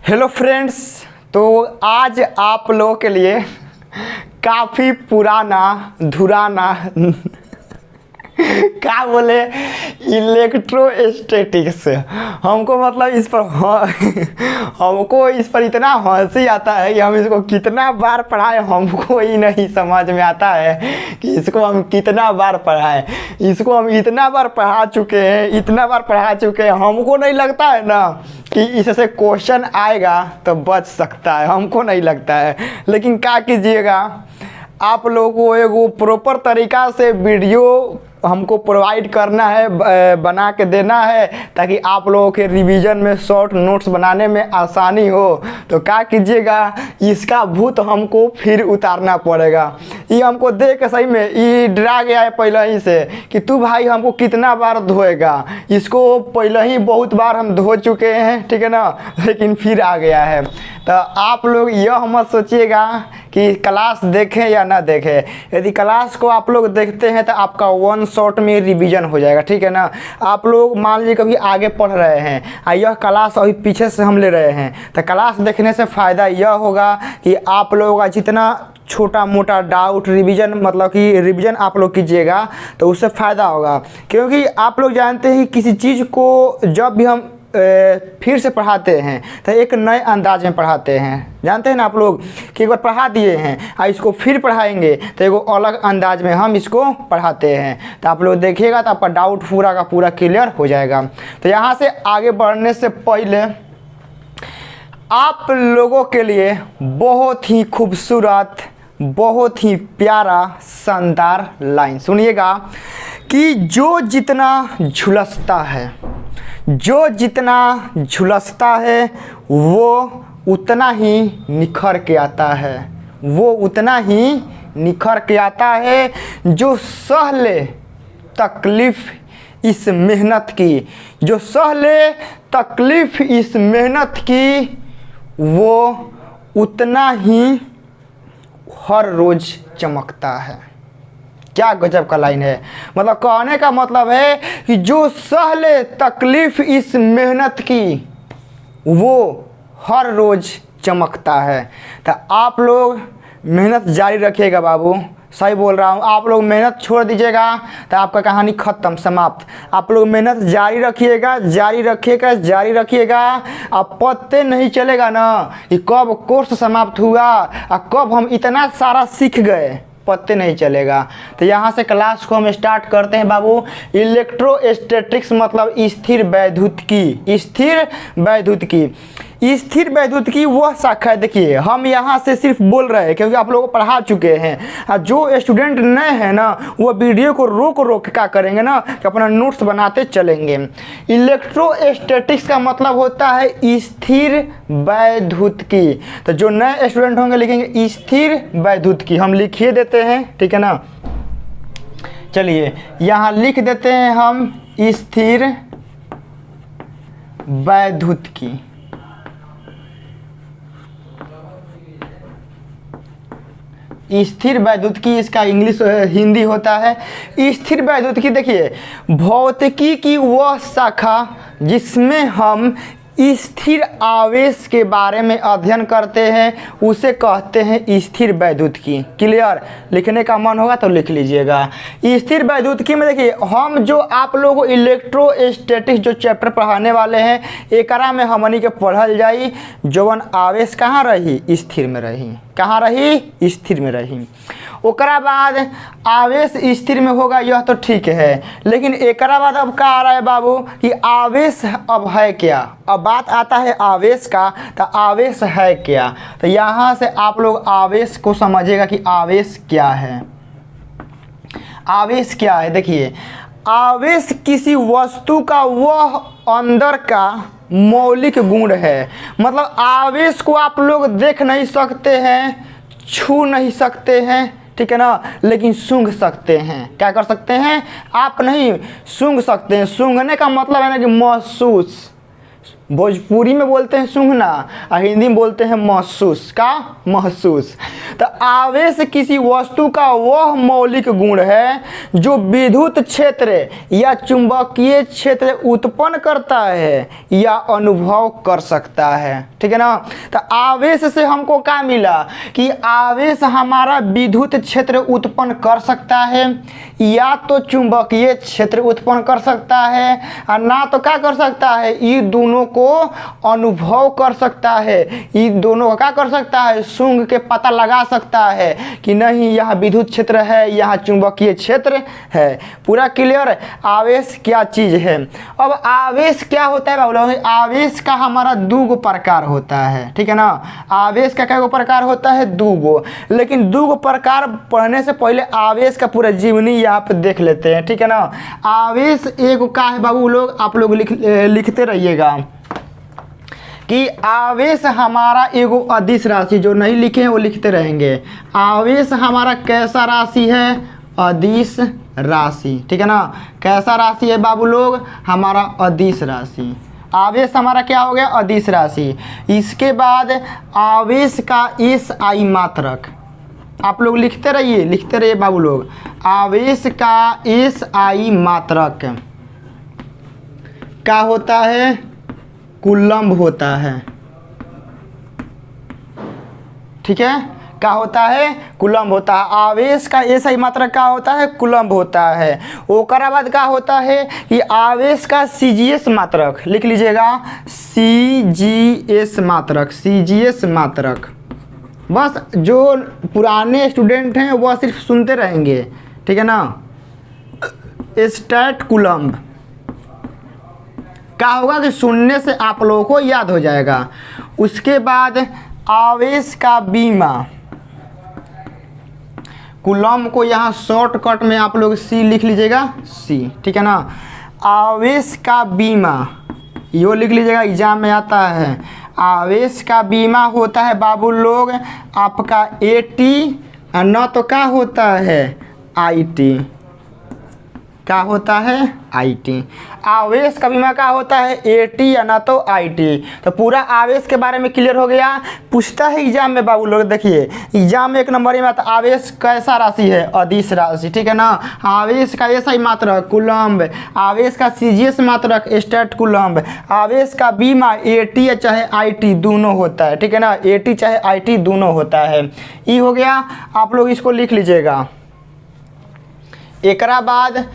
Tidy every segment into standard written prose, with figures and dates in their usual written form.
Hello friends, तो आज आप लोगों के लिए काफ़ी पुराना धुराना क्या बोले इलेक्ट्रोस्टैटिक्स हमको मतलब इस पर हमको इस पर इतना हंसी आता है कि हम इसको कितना बार पढ़ाएं हमको ही नहीं समझ में आता है कि इसको हम कितना बार पढ़ाएं। इसको हम इतना बार पढ़ा चुके हैं हमको नहीं लगता है ना कि इससे क्वेश्चन आएगा तो बच सकता है, हमको नहीं लगता है। लेकिन क्या कीजिएगा, आप लोगों को एगो प्रॉपर तरीका से वीडियो हमको प्रोवाइड करना है, बना के देना है, ताकि आप लोगों के रिवीजन में शॉर्ट नोट्स बनाने में आसानी हो। तो क्या कीजिएगा, इसका भूत हमको फिर उतारना पड़ेगा। ये हमको देख के सही में ये डरा गया है पहले ही से कि तू भाई हमको कितना बार धोएगा। इसको पहले ही बहुत बार हम धो चुके हैं, ठीक है ना, लेकिन फिर आ गया है। तो आप लोग यह मत सोचिएगा कि क्लास देखें या ना देखें। यदि क्लास को आप लोग देखते हैं तो आपका वन शॉट में रिवीजन हो जाएगा, ठीक है ना। आप लोग मान लीजिए कभी आगे पढ़ रहे हैं और यह क्लास अभी पीछे से हम ले रहे हैं, तो क्लास देखने से फ़ायदा यह होगा कि आप लोगों का जितना छोटा मोटा डाउट रिवीजन मतलब कि रिवीजन आप लोग कीजिएगा तो उससे फ़ायदा होगा। क्योंकि आप लोग जानते हैं किसी चीज़ को जब भी हम फिर से पढ़ाते हैं तो एक नए अंदाज में पढ़ाते हैं। जानते हैं ना आप लोग कि एक बार पढ़ा दिए हैं और इसको फिर पढ़ाएंगे तो एक अलग अंदाज में हम इसको पढ़ाते हैं। तो आप लोग देखिएगा तो आपका डाउट पूरा का पूरा क्लियर हो जाएगा। तो यहाँ से आगे बढ़ने से पहले आप लोगों के लिए बहुत ही खूबसूरत, बहुत ही प्यारा शानदार लाइन सुनिएगा कि जो जितना झुलसता है वो उतना ही निखर के आता है। जो सह ले तकलीफ़ इस मेहनत की वो उतना ही हर रोज़ चमकता है। क्या गजब का लाइन है। मतलब कहने का मतलब है कि जो सह ले तकलीफ़ इस मेहनत की वो हर रोज़ चमकता है। तो आप लोग मेहनत जारी रखिएगा बाबू, सही बोल रहा हूँ। आप लोग मेहनत छोड़ दीजिएगा तो आपका कहानी ख़त्म, समाप्त। आप लोग मेहनत जारी रखिएगा। अब पत्ते नहीं चलेगा ना कि कब कोर्स समाप्त हुआ और कब हम इतना सारा सीख गए, पत्ते नहीं चलेगा। तो यहाँ से क्लास को हम स्टार्ट करते हैं बाबू। इलेक्ट्रोस्टैटिक्स मतलब स्थिर वैद्युत की वह शाखा है। देखिए हम यहाँ से सिर्फ बोल रहे हैं क्योंकि आप लोगों को पढ़ा चुके हैं। और जो स्टूडेंट नए हैं ना वो वीडियो को रोक क्या करेंगे ना कि अपना नोट्स बनाते चलेंगे। इलेक्ट्रोस्टैटिक्स का मतलब होता है स्थिर वैद्युत की। तो जो नए स्टूडेंट होंगे लिखेंगे स्थिर वैद्युत की। हम लिखिए देते हैं, ठीक है ना। चलिए यहाँ लिख देते हैं हम स्थिर वैद्युत की। स्थिर वैद्युत की इसका इंग्लिश हिंदी होता है स्थिर वैद्युत की। देखिए भौतिकी की वह शाखा जिसमें हम स्थिर आवेश के बारे में अध्ययन करते हैं उसे कहते हैं स्थिर वैद्युत की। क्लियर, लिखने का मन होगा तो लिख लीजिएगा। स्थिर वैद्युत की में देखिए हम जो आप लोगों को इलेक्ट्रोस्टैटिक्स जो चैप्टर पढ़ाने वाले हैं एकरा में हमनी के पढ़ल जाई जवन आवेश कहाँ रही, स्थिर में रही। ओकरा बाद आवेश स्थिर में होगा, यह तो ठीक है। लेकिन एकरा बाद अब क्या आ रहा है बाबू कि आवेश अब है क्या। अब बात आता है आवेश का, तो आवेश है क्या। तो यहाँ से आप लोग आवेश को समझिएगा कि आवेश क्या है। देखिए आवेश किसी वस्तु का वह अंदर का मौलिक गुण है। मतलब आवेश को आप लोग देख नहीं सकते हैं, छू नहीं सकते हैं, ठीक है ना, लेकिन सूंघ सकते हैं। क्या कर सकते हैं आप? नहीं, सूंघ सकते हैं। सूंघने का मतलब है ना कि महसूस, भोजपुरी में बोलते हैं सूंघना और हिंदी में बोलते हैं महसूस। का महसूस। तो आवेश किसी वस्तु का वह मौलिक गुण है जो विद्युत क्षेत्र या चुंबकीय क्षेत्र उत्पन्न करता है या अनुभव कर सकता है। ठीक है ना। तो आवेश से हमको क्या मिला कि आवेश हमारा विद्युत क्षेत्र उत्पन्न कर सकता है या तो चुंबकीय क्षेत्र उत्पन्न कर सकता है और ना तो क्या कर सकता है, ये दोनों को अनुभव कर सकता है। ये दोनों का क्या कर सकता है, सूंघ के पता लगा सकता है कि नहीं यहाँ विद्युत क्षेत्र है, यहाँ चुंबकीय क्षेत्र है। पूरा क्लियर। आवेश क्या चीज़ है। अब आवेश क्या होता है बाबू, आवेश का हमारा दो गो प्रकार होता है। ठीक है ना। आवेश का क्या प्रकार होता है, दो गो। लेकिन दो गो प्रकार पढ़ने से पहले आवेश का पूरा जीवनी यहाँ पे देख लेते हैं। ठीक है ना। आवेश एक का है बाबू लोग, आप लोग लिखते रहिएगा कि आवेश हमारा एगो अदिश राशि, जो नहीं लिखे हैं वो लिखते रहेंगे। आवेश हमारा कैसा राशि है, अदिश राशि। ठीक है ना। कैसा राशि है बाबू लोग, हमारा अदिश राशि। आवेश हमारा क्या हो गया, अदिश राशि। इसके बाद आवेश का एस आई मात्रक, आप लोग लिखते रहिए बाबू लोग। आवेश का एस आई मात्रक क्या होता है, कूलम्ब होता है। ठीक है। क्या होता है, कूलम्ब होता है। आवेश का एस आई मात्रक क्या होता है, कूलम्ब होता है। ओकरा बाद क्या होता है कि आवेश का सीजीएस मात्रक, लिख लीजिएगा सीजीएस मात्रक। सीजीएस मात्रक बस जो पुराने स्टूडेंट हैं वह सिर्फ सुनते रहेंगे। ठीक है ना। स्टैट कूलम्ब क्या होगा कि सुनने से आप लोगों को याद हो जाएगा। उसके बाद आवेश का बीमा, कूलम्ब को यहाँ शॉर्टकट में आप लोग सी लिख लीजिएगा, सी। ठीक है ना। आवेश का बीमा यो लिख लीजिएगा, एग्जाम में आता है। आवेश का बीमा होता है बाबू लोग आपका एटी, न तो क्या होता है आईटी। क्या होता है, आईटी। आवेश का बीमा क्या होता है, एटी या ना तो आईटी। तो पूरा आवेश के बारे में क्लियर हो गया। पूछता है एग्जाम में बाबू लोग, देखिए एग्जाम में एक नंबर में आता है आवेश कैसा राशि है, अदिश राशि। ठीक है ना। आवेश का एसआई मात्रक कूलम्ब, आवेश का सीजीएस मात्रक स्टैट कूलम्ब, आवेश का बीमा एटी चाहे आईटी दोनों होता है। ठीक है ना। एटी चाहे आईटी दोनों होता है। ये हो गया, आप लोग इसको लिख लीजिएगा। एकरा बाद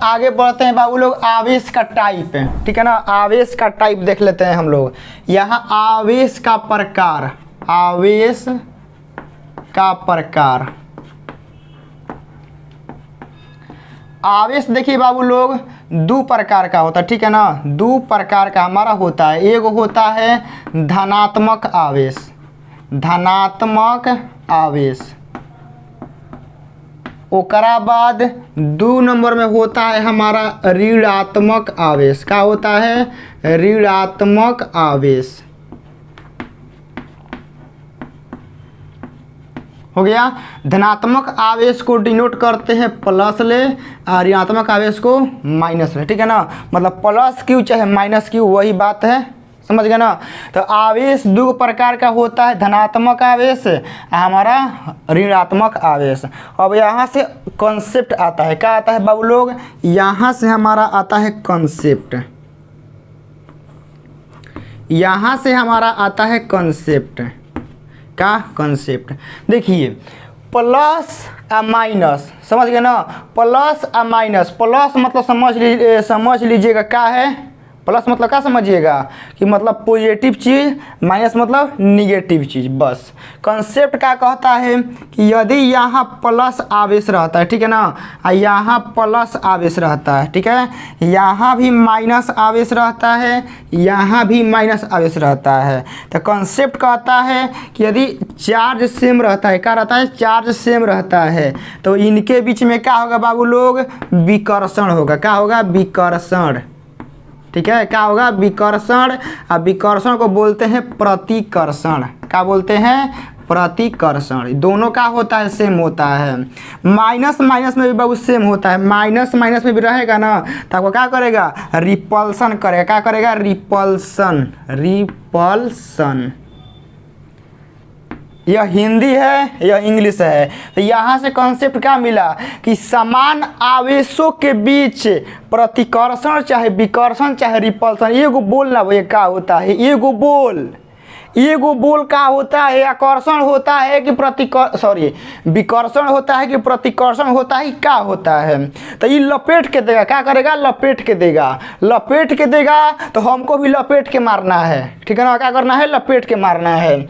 आगे बढ़ते हैं बाबू लोग, आवेश का टाइप। ठीक है ना। आवेश का टाइप देख लेते हैं हम लोग। यहाँ आवेश का प्रकार, आवेश का प्रकार। आवेश देखिए बाबू लोग दो प्रकार का होता है। ठीक है ना। दो प्रकार का हमारा होता है। एक होता है धनात्मक आवेश, धनात्मक आवेश। ओकरा बाद दो नंबर में होता है हमारा ऋणात्मक आवेश। क्या होता है, ऋणात्मक आवेश। हो गया। धनात्मक आवेश को डिनोट करते हैं प्लस ले और ऋणात्मक आवेश को माइनस ले। ठीक है ना। मतलब प्लस क्यू चाहे माइनस क्यू वही बात है, समझ गए ना। तो आवेश दो प्रकार का होता है, धनात्मक आवेश, हमारा ऋणात्मक आवेश। अब यहाँ से कॉन्सेप्ट आता है। क्या आता है बाबू लोग, यहाँ से हमारा आता है कॉन्सेप्ट। यहाँ से हमारा आता है कॉन्सेप्ट। क्या कॉन्सेप्ट, देखिए प्लस और माइनस, समझ गए ना। प्लस और माइनस, प्लस मतलब समझ लीजिएगा क्या है, प्लस मतलब क्या समझिएगा कि मतलब पॉजिटिव चीज़, माइनस मतलब निगेटिव चीज़। बस कंसेप्ट क्या कहता है कि यदि यहाँ प्लस आवेश रहता है, ठीक है ना, यहाँ प्लस आवेश रहता है, ठीक है, यहाँ भी माइनस आवेश रहता है, यहाँ भी माइनस आवेश रहता है, तो कंसेप्ट कहता है कि यदि चार्ज सेम रहता है, क्या रहता है, चार्ज सेम रहता है, तो इनके बीच में क्या होगा बाबू लोग, विकर्षण होगा। क्या होगा, विकर्षण। ठीक है, क्या होगा, विकर्षण। और विकर्षण को बोलते हैं प्रतिकर्षण। क्या बोलते हैं, प्रतिकर्षण। दोनों का होता है सेम होता है। माइनस माइनस में भी बहुत सेम होता है, माइनस माइनस में भी रहेगा ना तो आपको क्या करेगा, रिपल्सन करेगा। क्या करेगा, रिपल्सन। रिपल्सन यह हिंदी है, यह इंग्लिश है। तो यहाँ से कॉन्सेप्ट क्या मिला कि समान आवेशों के बीच प्रतिकर्षण चाहे विकर्षण चाहे रिपल्सन, एगो बोल ना भैया क्या होता है, एगो बोल क्या होता है, आकर्षण होता है कि विकर्षण होता है कि प्रतिकर्षण होता है, क्या होता है। तो ये लपेट के देगा, क्या करेगा, लपेट के देगा। तो हमको भी लपेट के मारना है, ठीक है ना। क्या करना है, लपेट के मारना है।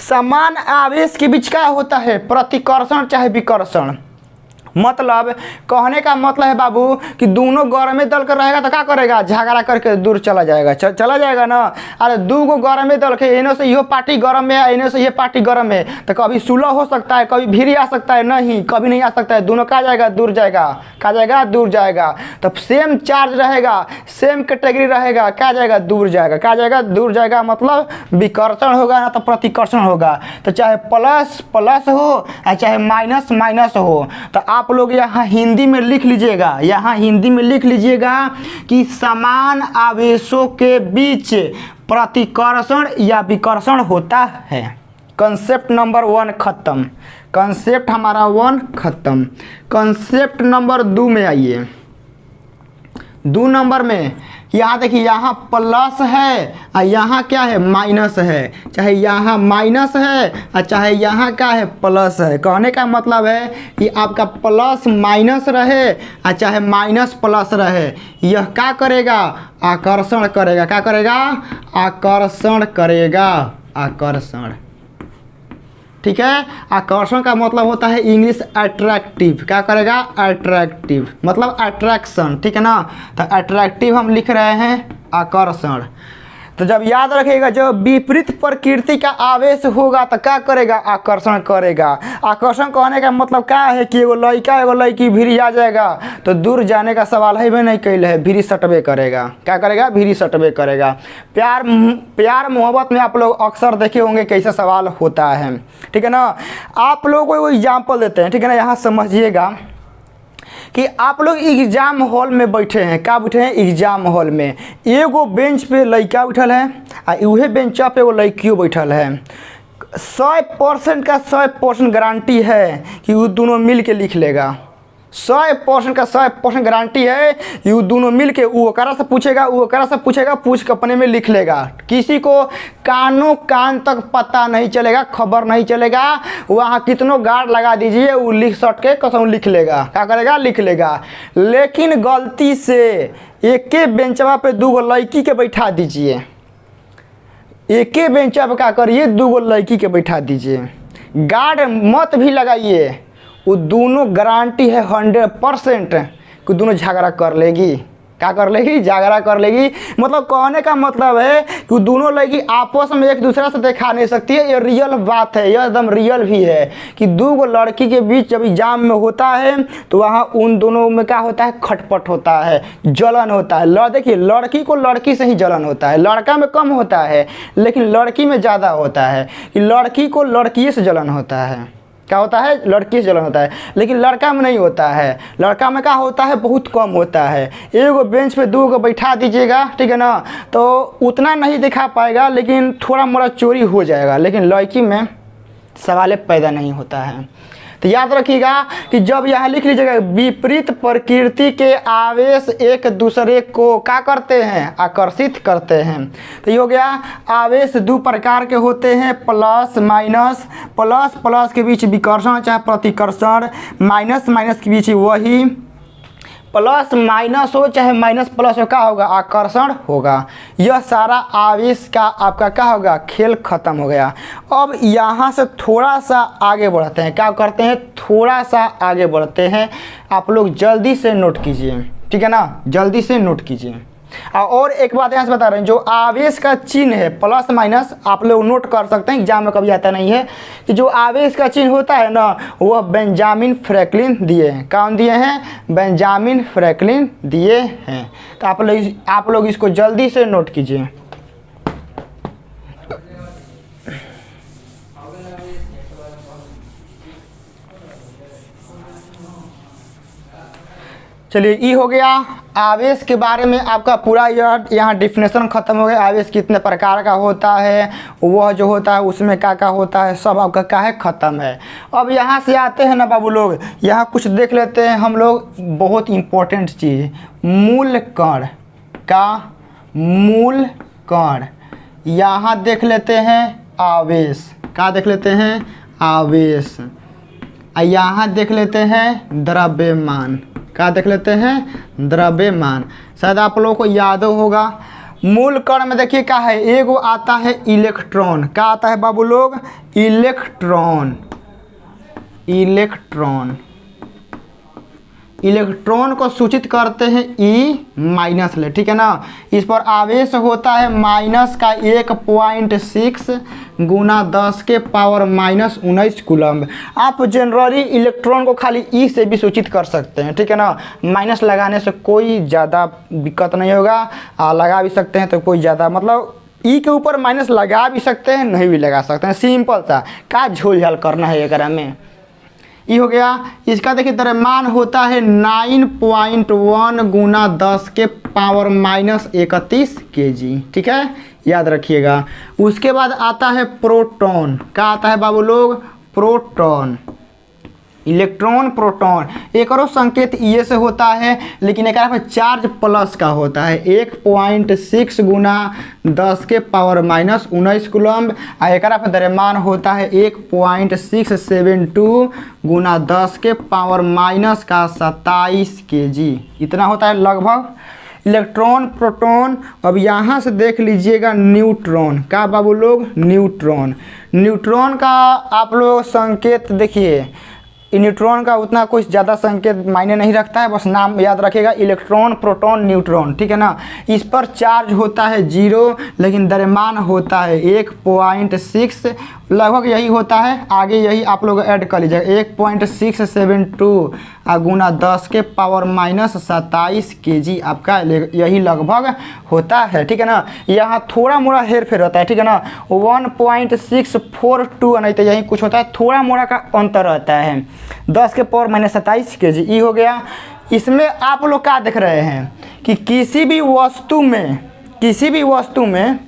समान आवेश के बीच क्या होता है, प्रतिकर्षण चाहे विकर्षण। मतलब कहने का मतलब है बाबू कि दोनों गौर में दल कर रहेगा तो क्या करेगा, झगड़ा करके दूर चला जाएगा, चला जाएगा ना। अरे दो गो गौर में दल के इन्हों से यह पार्टी गरम में है, इन्हों से यह पार्टी गरम है, तो कभी सुलह हो सकता है, कभी भीड़ आ सकता है, नहीं कभी नहीं आ सकता है। दोनों कहाँ जाएगा, दूर जाएगा। कहाँ जाएगा, दूर जाएगा। तो सेम चार्ज रहेगा, सेम कैटेगरी रहेगा, क्या जाएगा, दूर जाएगा। क्या जाएगा, दूर जाएगा। मतलब विकर्षण होगा ना तो प्रतिकर्षण होगा। तो चाहे प्लस प्लस हो या चाहे माइनस माइनस हो। तो आप लोग यहाँ हिंदी में लिख लीजिएगा, कि समान आवेशों के बीच प्रतिकर्षण या विकर्षण होता है। कंसेप्ट नंबर 1 खत्म। कंसेप्ट हमारा 1 खत्म। कंसेप्ट नंबर 2 में आइए। 2 नंबर में यहाँ देखिए, यहाँ प्लस है और यहाँ क्या है, माइनस है। चाहे यहाँ माइनस है और चाहे यहाँ क्या है, प्लस है। कहने का मतलब है कि आपका प्लस माइनस रहे और चाहे माइनस प्लस रहे, यह क्या करेगा, आकर्षण करेगा। क्या करेगा, आकर्षण करेगा। आकर्षण, ठीक है। आकर्षण का मतलब होता है इंग्लिश अट्रैक्टिव। क्या करेगा, अट्रैक्टिव मतलब अट्रैक्शन, ठीक है ना। तो अट्रैक्टिव हम लिख रहे हैं आकर्षण। तो जब याद रखिएगा, जब विपरीत प्रकृति का आवेश होगा तो क्या करेगा, आकर्षण करेगा। आकर्षण कहने का मतलब क्या है कि एगो लड़का एगो लड़की भीड़ आ जाएगा तो दूर जाने का सवाल है भी नहीं कैल है, भीड़ सटबे करेगा। क्या करेगा, भीड़ सटबे करेगा। प्यार मोहब्बत में आप लोग अक्सर देखे होंगे कैसा सवाल होता है, ठीक है ना। आप लोगों को एग्जाम्पल देते हैं, ठीक है ना। यहाँ समझिएगा कि आप लोग एग्जाम हॉल में बैठे हैं। क्या बैठे हैं, एग्जाम हॉल में। एगो बेंच पे लड़का बैठल है और उहे बेंच पे एगो लड़कियों बैठल है। 100% का 100% गारंटी है कि वो दोनों मिल के लिख लेगा। 100% का 100% गारंटी है कि वो दोनों मिल के वो ओकरा से पूछेगा, वो ओकरा से पूछेगा, पूछ के अपने में लिख लेगा। किसी को कानों कान तक पता नहीं चलेगा, खबर नहीं चलेगा। वहाँ कितनों गार्ड लगा दीजिए, वो लिख सट के कसम लिख लेगा। क्या करेगा, लिख लेगा। लेकिन गलती से एक बेंचवा पे 2 लड़की के बैठा दीजिए, एक बेंचवा पे क्या करिए, 2 लड़की के बैठा दीजिए, गार्ड मत भी लगाइए। वो दोनों गारंटी है 100% कि दोनों झगड़ा कर लेगी। क्या कर लेगी, झगड़ा कर लेगी। मतलब कहने का मतलब है कि दोनों लड़की आपस में एक दूसरे से दिखा नहीं सकती है। ये रियल बात है, यह एकदम रियल भी है कि 2 लड़की के बीच जब एग्जाम में होता है तो वहाँ उन दोनों में क्या होता है, खटपट होता है, जलन होता है। देखिए, लड़की को लड़की से ही जलन होता है, लड़का में कम होता है लेकिन लड़की में ज़्यादा होता है कि लड़की को लड़की से जलन होता है। क्या होता है, लड़की से जलन होता है, लेकिन लड़का में नहीं होता है। लड़का में क्या होता है, बहुत कम होता है। एगो बेंच पे 2 को बैठा दीजिएगा, ठीक है ना, तो उतना नहीं दिखा पाएगा लेकिन थोड़ा मोड़ा चोरी हो जाएगा। लेकिन लड़की में सवाल पैदा नहीं होता है। तो याद रखिएगा कि जब यहाँ लिख लीजिएगा, विपरीत प्रकृति के आवेश एक दूसरे को क्या करते हैं, आकर्षित करते हैं। तो ये हो गया। आवेश 2 प्रकार के होते हैं, प्लस माइनस। प्लस प्लस के बीच विकर्षण चाहे प्रतिकर्षण, माइनस माइनस के बीच वही। प्लस माइनस हो चाहे माइनस प्लस हो, क्या होगा, आकर्षण होगा। यह सारा आवेश का आपका क्या होगा, खेल खत्म हो गया। अब यहाँ से थोड़ा सा आगे बढ़ते हैं। क्या करते हैं, थोड़ा सा आगे बढ़ते हैं। आप लोग जल्दी से नोट कीजिए, ठीक है ना, जल्दी से नोट कीजिए। और एक बात यहाँ से बता रहे हैं, जो आवेश का चिन्ह है प्लस माइनस, आप लोग नोट कर सकते हैं, एग्जाम में कभी आता नहीं है, कि जो आवेश का चिन्ह होता है ना, वह बेंजामिन फ्रैंकलिन दिए हैं। कौन दिए हैं, बेंजामिन फ्रैंकलिन दिए हैं। तो आप लोग इसको जल्दी से नोट कीजिए। चलिए ई हो गया आवेश के बारे में आपका पूरा यहाँ डिफिनेशन ख़त्म हो गया। आवेश कितने प्रकार का होता है, वह जो होता है उसमें क्या होता है, सब आपका क्या है ख़त्म है। अब यहाँ से आते हैं ना बाबू लोग, यहाँ कुछ देख लेते हैं हम लोग, बहुत इम्पोर्टेंट चीज़, मूल कण का मूल कण। यहाँ देख लेते हैं आवेश, क्या देख लेते हैं आवेश। यहाँ देख लेते हैं द्रव्यमान, क्या देख लेते हैं द्रव्यमान। शायद आप लोगों को याद होगा मूल कण में देखिए क्या है, एगो आता है इलेक्ट्रॉन, क्या आता है बाबू लोग, इलेक्ट्रॉन। इलेक्ट्रॉन इलेक्ट्रॉन को सूचित करते हैं ई माइनस ले, ठीक है ना। इस पर आवेश होता है माइनस का 1.6 गुना 10 के पावर माइनस 19 कूलम्ब। आप जनरली इलेक्ट्रॉन को खाली ई से भी सूचित कर सकते हैं, ठीक है ना। माइनस लगाने से कोई ज़्यादा दिक्कत नहीं होगा, लगा भी सकते हैं तो कोई ज़्यादा, मतलब ई के ऊपर माइनस लगा भी सकते हैं, नहीं भी लगा सकते हैं, सिंपल सा, का झोल झाल करना है एकरा में। ये हो गया। इसका देखिए द्रव्यमान होता है 9.1 गुना 10 के पावर माइनस 31 kg, ठीक है, याद रखिएगा। उसके बाद आता है प्रोटॉन, क्या आता है बाबू लोग, प्रोटॉन। इलेक्ट्रॉन प्रोटॉन एक और संकेत ये से होता है, लेकिन एक चार्ज प्लस का होता है 1.6 गुना 10 के पावर माइनस 19 कूलम्ब। और एक द्रव्यमान होता है 1.672 गुना 10 के पावर माइनस का 27 kg, इतना होता है लगभग इलेक्ट्रॉन प्रोटॉन। अब यहाँ से देख लीजिएगा न्यूट्रॉन, क्या बाबू लोग, न्यूट्रॉन। न्यूट्रॉन का आप लोग संकेत देखिए, न्यूट्रॉन का उतना कुछ ज़्यादा संकेत मायने नहीं रखता है, बस नाम याद रखिएगा, इलेक्ट्रॉन प्रोटॉन न्यूट्रॉन, ठीक है ना। इस पर चार्ज होता है 0, लेकिन द्रव्यमान होता है 1.6, लगभग यही होता है, आगे यही आप लोग ऐड कर लीजिएगा 1.672 गुना 10 के पावर माइनस 27 kg आपका यही लगभग होता है, ठीक है ना। यहाँ थोड़ा मोड़ा हेर फेर होता है, ठीक है ना, 1.642 नहीं तो यही कुछ होता है, थोड़ा मोड़ा का अंतर रहता है, 10 के पावर माइनस 27 kg। ये हो गया। इसमें आप लोग क्या देख रहे हैं कि किसी भी वस्तु में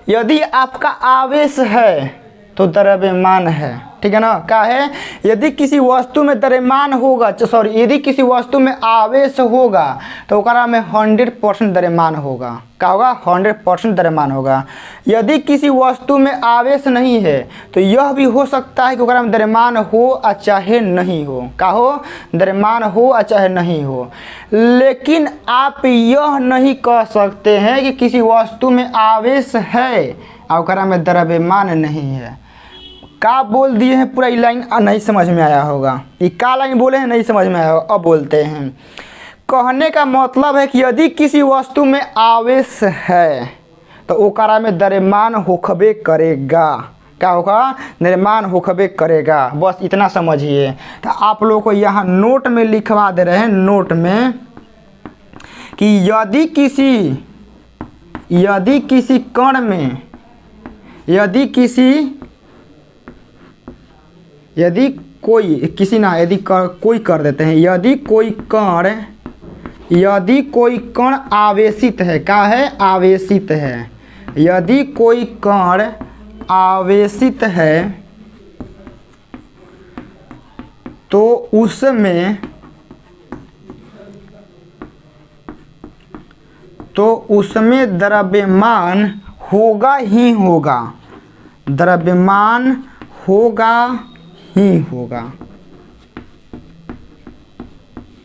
यदि आपका आवेश है तो द्रव्यमान है, ठीक है ना। क्या है, यदि किसी वस्तु में द्रव्यमान होगा, यदि किसी वस्तु में आवेश होगा तो ओकरा में 100% द्रव्यमान होगा, क्या होगा, 100% द्रव्यमान होगा। यदि किसी वस्तु में आवेश नहीं है तो यह भी हो सकता है कि ओकरा में द्रव्यमान हो या चाहे नहीं हो, क्या हो, द्रव्यमान हो या चाहे नहीं हो। लेकिन आप यह नहीं कह सकते हैं कि किसी वस्तु में आवेश है और ओकरा में द्रव्यमान नहीं है। का बोल दिए हैं पूरा, लाइन नहीं समझ में आया होगा, ये का लाइन बोले हैं नहीं समझ में आया होगा, अब बोलते हैं। कहने का मतलब है कि यदि किसी वस्तु में आवेश है तो ओकरा में द्रव्यमान होखबे करेगा, क्या होगा, द्रव्यमान होखबे करेगा, बस इतना समझिए। तो आप लोगों को यहाँ नोट में लिखवा दे रहे हैं, नोट में, कि यदि किसी कण में, कोई कर देते हैं, यदि कोई कण आवेशित है, क्या है, आवेशित है, यदि कोई कण आवेशित है तो उसमें द्रव्यमान होगा ही होगा, द्रव्यमान होगा ही होगा,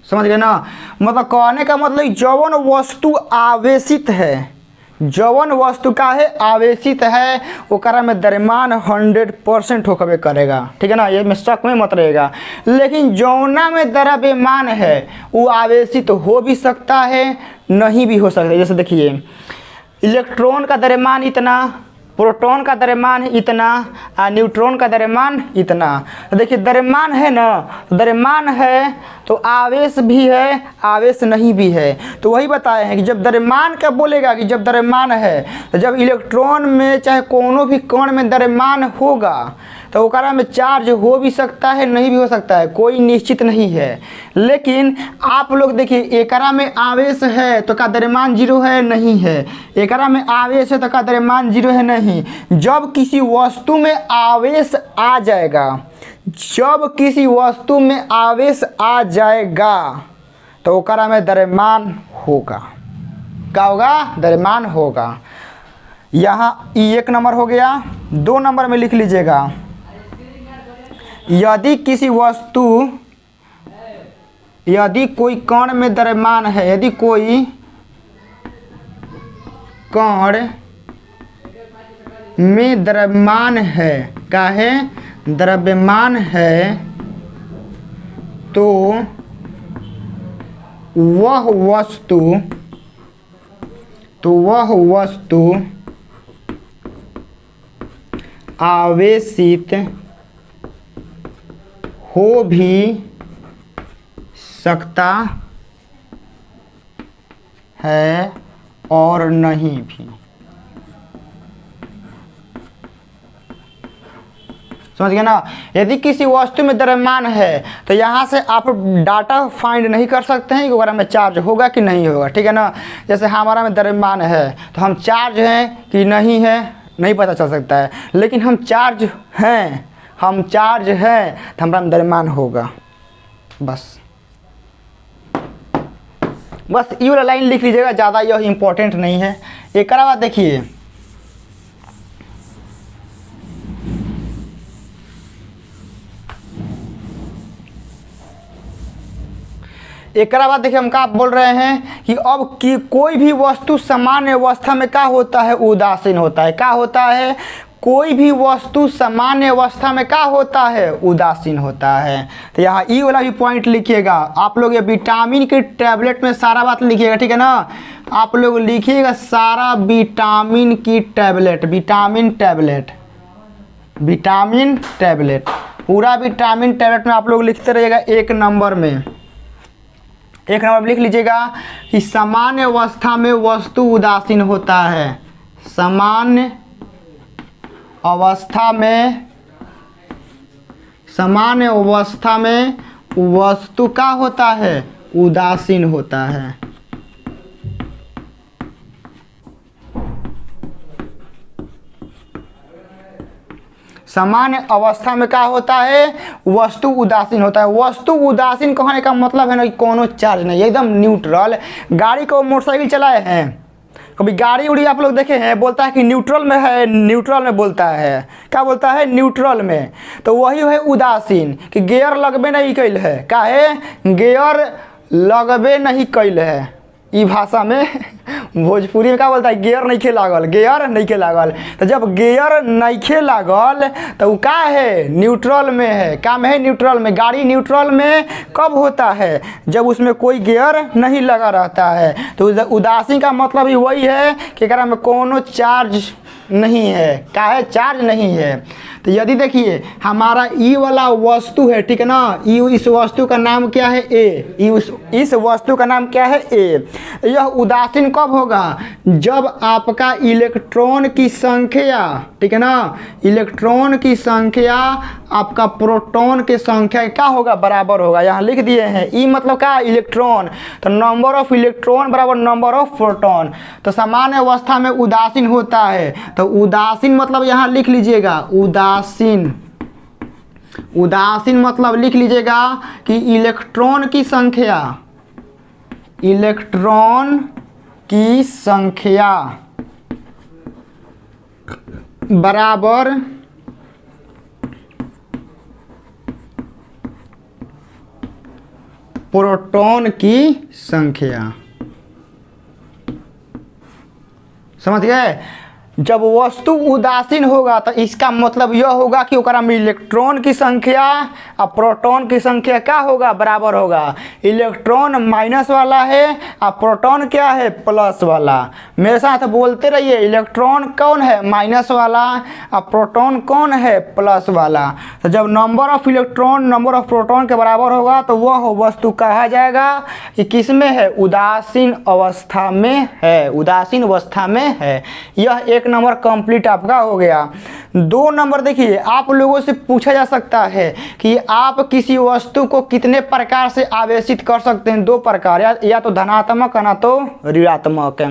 समझ गए ना। मतलब कहने का मतलब जवन वस्तु आवेशित है, जवन वस्तु का है आवेशित है, ओकरा में द्रव्यमान 100% होकबे करेगा, ठीक है ना, ये में शक में मत रहेगा। लेकिन जौना में द्रव्यमान है वो आवेशित हो भी सकता है, नहीं भी हो सकता है। जैसे देखिए इलेक्ट्रॉन का द्रव्यमान इतना, प्रोटॉन का द्रव्यमान इतना, न्यूट्रॉन का द्रव्यमान इतना। तो देखिए द्रव्यमान है ना, द्रव्यमान है तो आवेश भी है, आवेश नहीं भी है। तो वही बताए हैं कि जब द्रव्यमान का बोलेगा कि जब द्रव्यमान है, तो जब इलेक्ट्रॉन में चाहे कोनो भी कण में द्रव्यमान होगा तो ओकरा में चार्ज हो भी सकता है, नहीं भी हो सकता है, कोई निश्चित नहीं है। लेकिन आप लोग देखिए, एकरा में आवेश है तो का द्रव्यमान जीरो है, नहीं है। एकरा में आवेश है तो का द्रव्यमान जीरो है, नहीं। जब किसी वस्तु में आवेश आ जाएगा, जब किसी वस्तु में आवेश आ जाएगा तो ओकरा में द्रव्यमान होगा। क्या होगा? द्रव्यमान होगा। यहाँ एक नंबर हो गया। 2 नंबर में लिख लीजिएगा, यदि किसी वस्तु, यदि कोई कण में द्रव्यमान है, यदि कोई कण में द्रव्यमान है, क्या है? द्रव्यमान है, तो वह वस्तु आवेशित हो भी सकता है और नहीं भी। समझ गए ना? यदि किसी वस्तु में द्रव्यमान है तो यहाँ से आप डाटा फाइंड नहीं कर सकते हैं कि वगैरह में चार्ज होगा कि नहीं होगा, ठीक है ना? जैसे हमारा में द्रव्यमान है तो हम चार्ज हैं कि नहीं है, नहीं पता चल सकता है। लेकिन हम चार्ज हैं, हम चार्ज हैं तो हमारा में द्रव्यमान होगा। बस ये वाला लाइन लिख लीजिएगा, ज़्यादा यह इम्पोर्टेंट नहीं है। एक बाद देखिए, एक बाद देखिए हम क्या बोल रहे हैं कि अब कि कोई भी वस्तु सामान्य अवस्था में क्या होता है? उदासीन होता है। क्या होता है? कोई भी वस्तु सामान्य अवस्था में क्या होता है? उदासीन होता है। तो यहाँ ई वाला भी पॉइंट लिखिएगा। आप लोग ये विटामिन के टैबलेट में सारा बात लिखिएगा, ठीक है ना? आप लोग लिखिएगा सारा विटामिन की tablet, vitamin tablet, vitamin tablet, पूरा विटामिन टैबलेट में आप लोग लिखते रहिएगा। 1 नंबर में, 1 नंबर में लिख लीजिएगा कि सामान्य अवस्था में वस्तु उदासीन होता है। सामान्य अवस्था में वस्तु का होता है? उदासीन होता है। सामान्य अवस्था में क्या होता है? वस्तु उदासीन होता है। वस्तु उदासीन कहने का मतलब है ना कि कोनो चार्ज नहीं, एकदम न्यूट्रल। गाड़ी को मोटरसाइकिल चलाए हैं, कभी गाड़ी उड़ी आप लोग देखे हैं, बोलता है कि न्यूट्रल में है, न्यूट्रल में बोलता है। क्या बोलता है? न्यूट्रल में। तो वही है उदासीन, कि गियर लगबे नहीं कैल है। क्या है? गियर लगबे नहीं कैल है। ई भाषा में भोजपुरी में क्या बोलता है? गियर नहीं खे लागल, गियर नहीं खे लागल। तो जब गियर नहीं खे लागल तो वो क्या है? न्यूट्रल में है। क्या में है? न्यूट्रल में। गाड़ी न्यूट्रल में कब होता है? जब उसमें कोई गियर नहीं लगा रहता है। तो उदासीन का मतलब ही वही है कि अगर में कोनो चार्ज नहीं है। क्या है? चार्ज नहीं है। तो यदि देखिए हमारा ई वाला वस्तु है, ठीक है ना? इस वस्तु का नाम क्या है? ए। इस वस्तु का नाम क्या है? ए। यह उदासीन कब होगा? जब आपका इलेक्ट्रॉन की संख्या, ठीक है ना, इलेक्ट्रॉन की संख्या आपका प्रोटॉन की संख्या क्या होगा? बराबर होगा। यहाँ लिख दिए हैं। ई मतलब क्या? इलेक्ट्रॉन। तो नंबर ऑफ इलेक्ट्रॉन बराबर नंबर ऑफ प्रोटॉन। तो सामान्य अवस्था में उदासीन होता है। तो उदासीन मतलब यहाँ लिख लीजिएगा, उदासीन। उदासीन मतलब लिख लीजिएगा कि इलेक्ट्रॉन की संख्या, इलेक्ट्रॉन की संख्या बराबर प्रोटॉन की संख्या। समझ गए? जब वस्तु उदासीन होगा तो इसका मतलब यह होगा कि ओकरा में इलेक्ट्रॉन की संख्या और प्रोटॉन की संख्या क्या होगा? बराबर होगा। इलेक्ट्रॉन माइनस वाला है और प्रोटॉन क्या है? प्लस वाला। मेरे साथ बोलते रहिए, इलेक्ट्रॉन कौन है? माइनस वाला, और प्रोटॉन कौन है? प्लस वाला। तो जब number of electron number of proton के बराबर होगा तो वह वस्तु कहा जाएगा कि किस में है? उदासीन अवस्था में है, उदासीन अवस्था में है। यह 1 एक नंबर कंप्लीट आपका हो गया। 2 नंबर देखिए, आप लोगों से पूछा जा सकता है कि आप किसी वस्तु को कितने प्रकार से आवेशित कर सकते हैं। 2 प्रकार, या तो धनात्मक ना तो ऋणात्मक।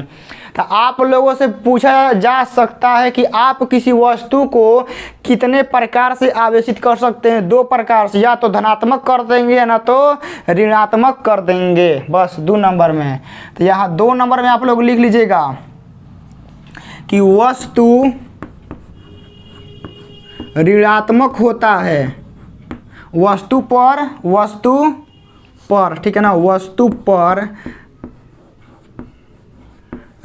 तो आप लोगों से पूछा जा सकता है कि आप किसी वस्तु को कितने प्रकार से आवेशित कर सकते हैं। 2 प्रकार से, या तो धनात्मक कर देंगे या ना तो ऋणात्मक कर देंगे, बस 2 नंबर में। तो यहाँ 2 नंबर में आप लोग लिख लीजिएगा कि वस्तु ऋणात्मक होता है वस्तु पर, ठीक है ना, वस्तु पर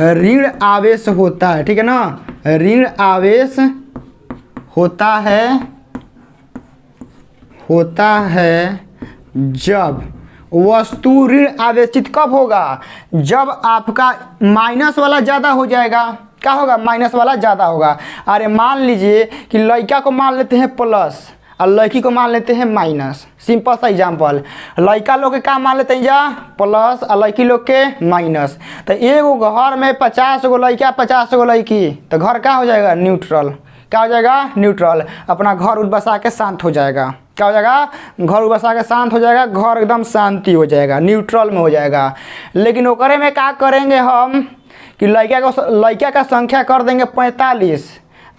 ऋण आवेश होता है, ठीक है ना, ऋण आवेश होता है जब वस्तु ऋण आवेशित कब होगा, जब आपका माइनस वाला ज़्यादा हो जाएगा। क्या होगा, माइनस वाला ज़्यादा होगा। अरे मान लीजिए कि लड़का को मान लेते हैं प्लस और लड़की को मान लेते हैं माइनस। सिंपल सा एग्जाम्पल, लड़का लोग के क्या मान लेते हैं जा प्लस और लड़की लोग के माइनस। तो एगो घर में 50 गो लड़का 50 गो लड़की, तो घर क्या हो जाएगा, न्यूट्रल। क्या हो जाएगा, न्यूट्रल। अपना घर उठ बसा के शांत हो जाएगा। क्या हो जाएगा, घर उठ बसा के शांत हो जाएगा, घर एकदम शांति हो जाएगा, न्यूट्रल में हो जाएगा। लेकिन ओकरे में क्या करेंगे हम कि लड़का का संख्या कर देंगे 45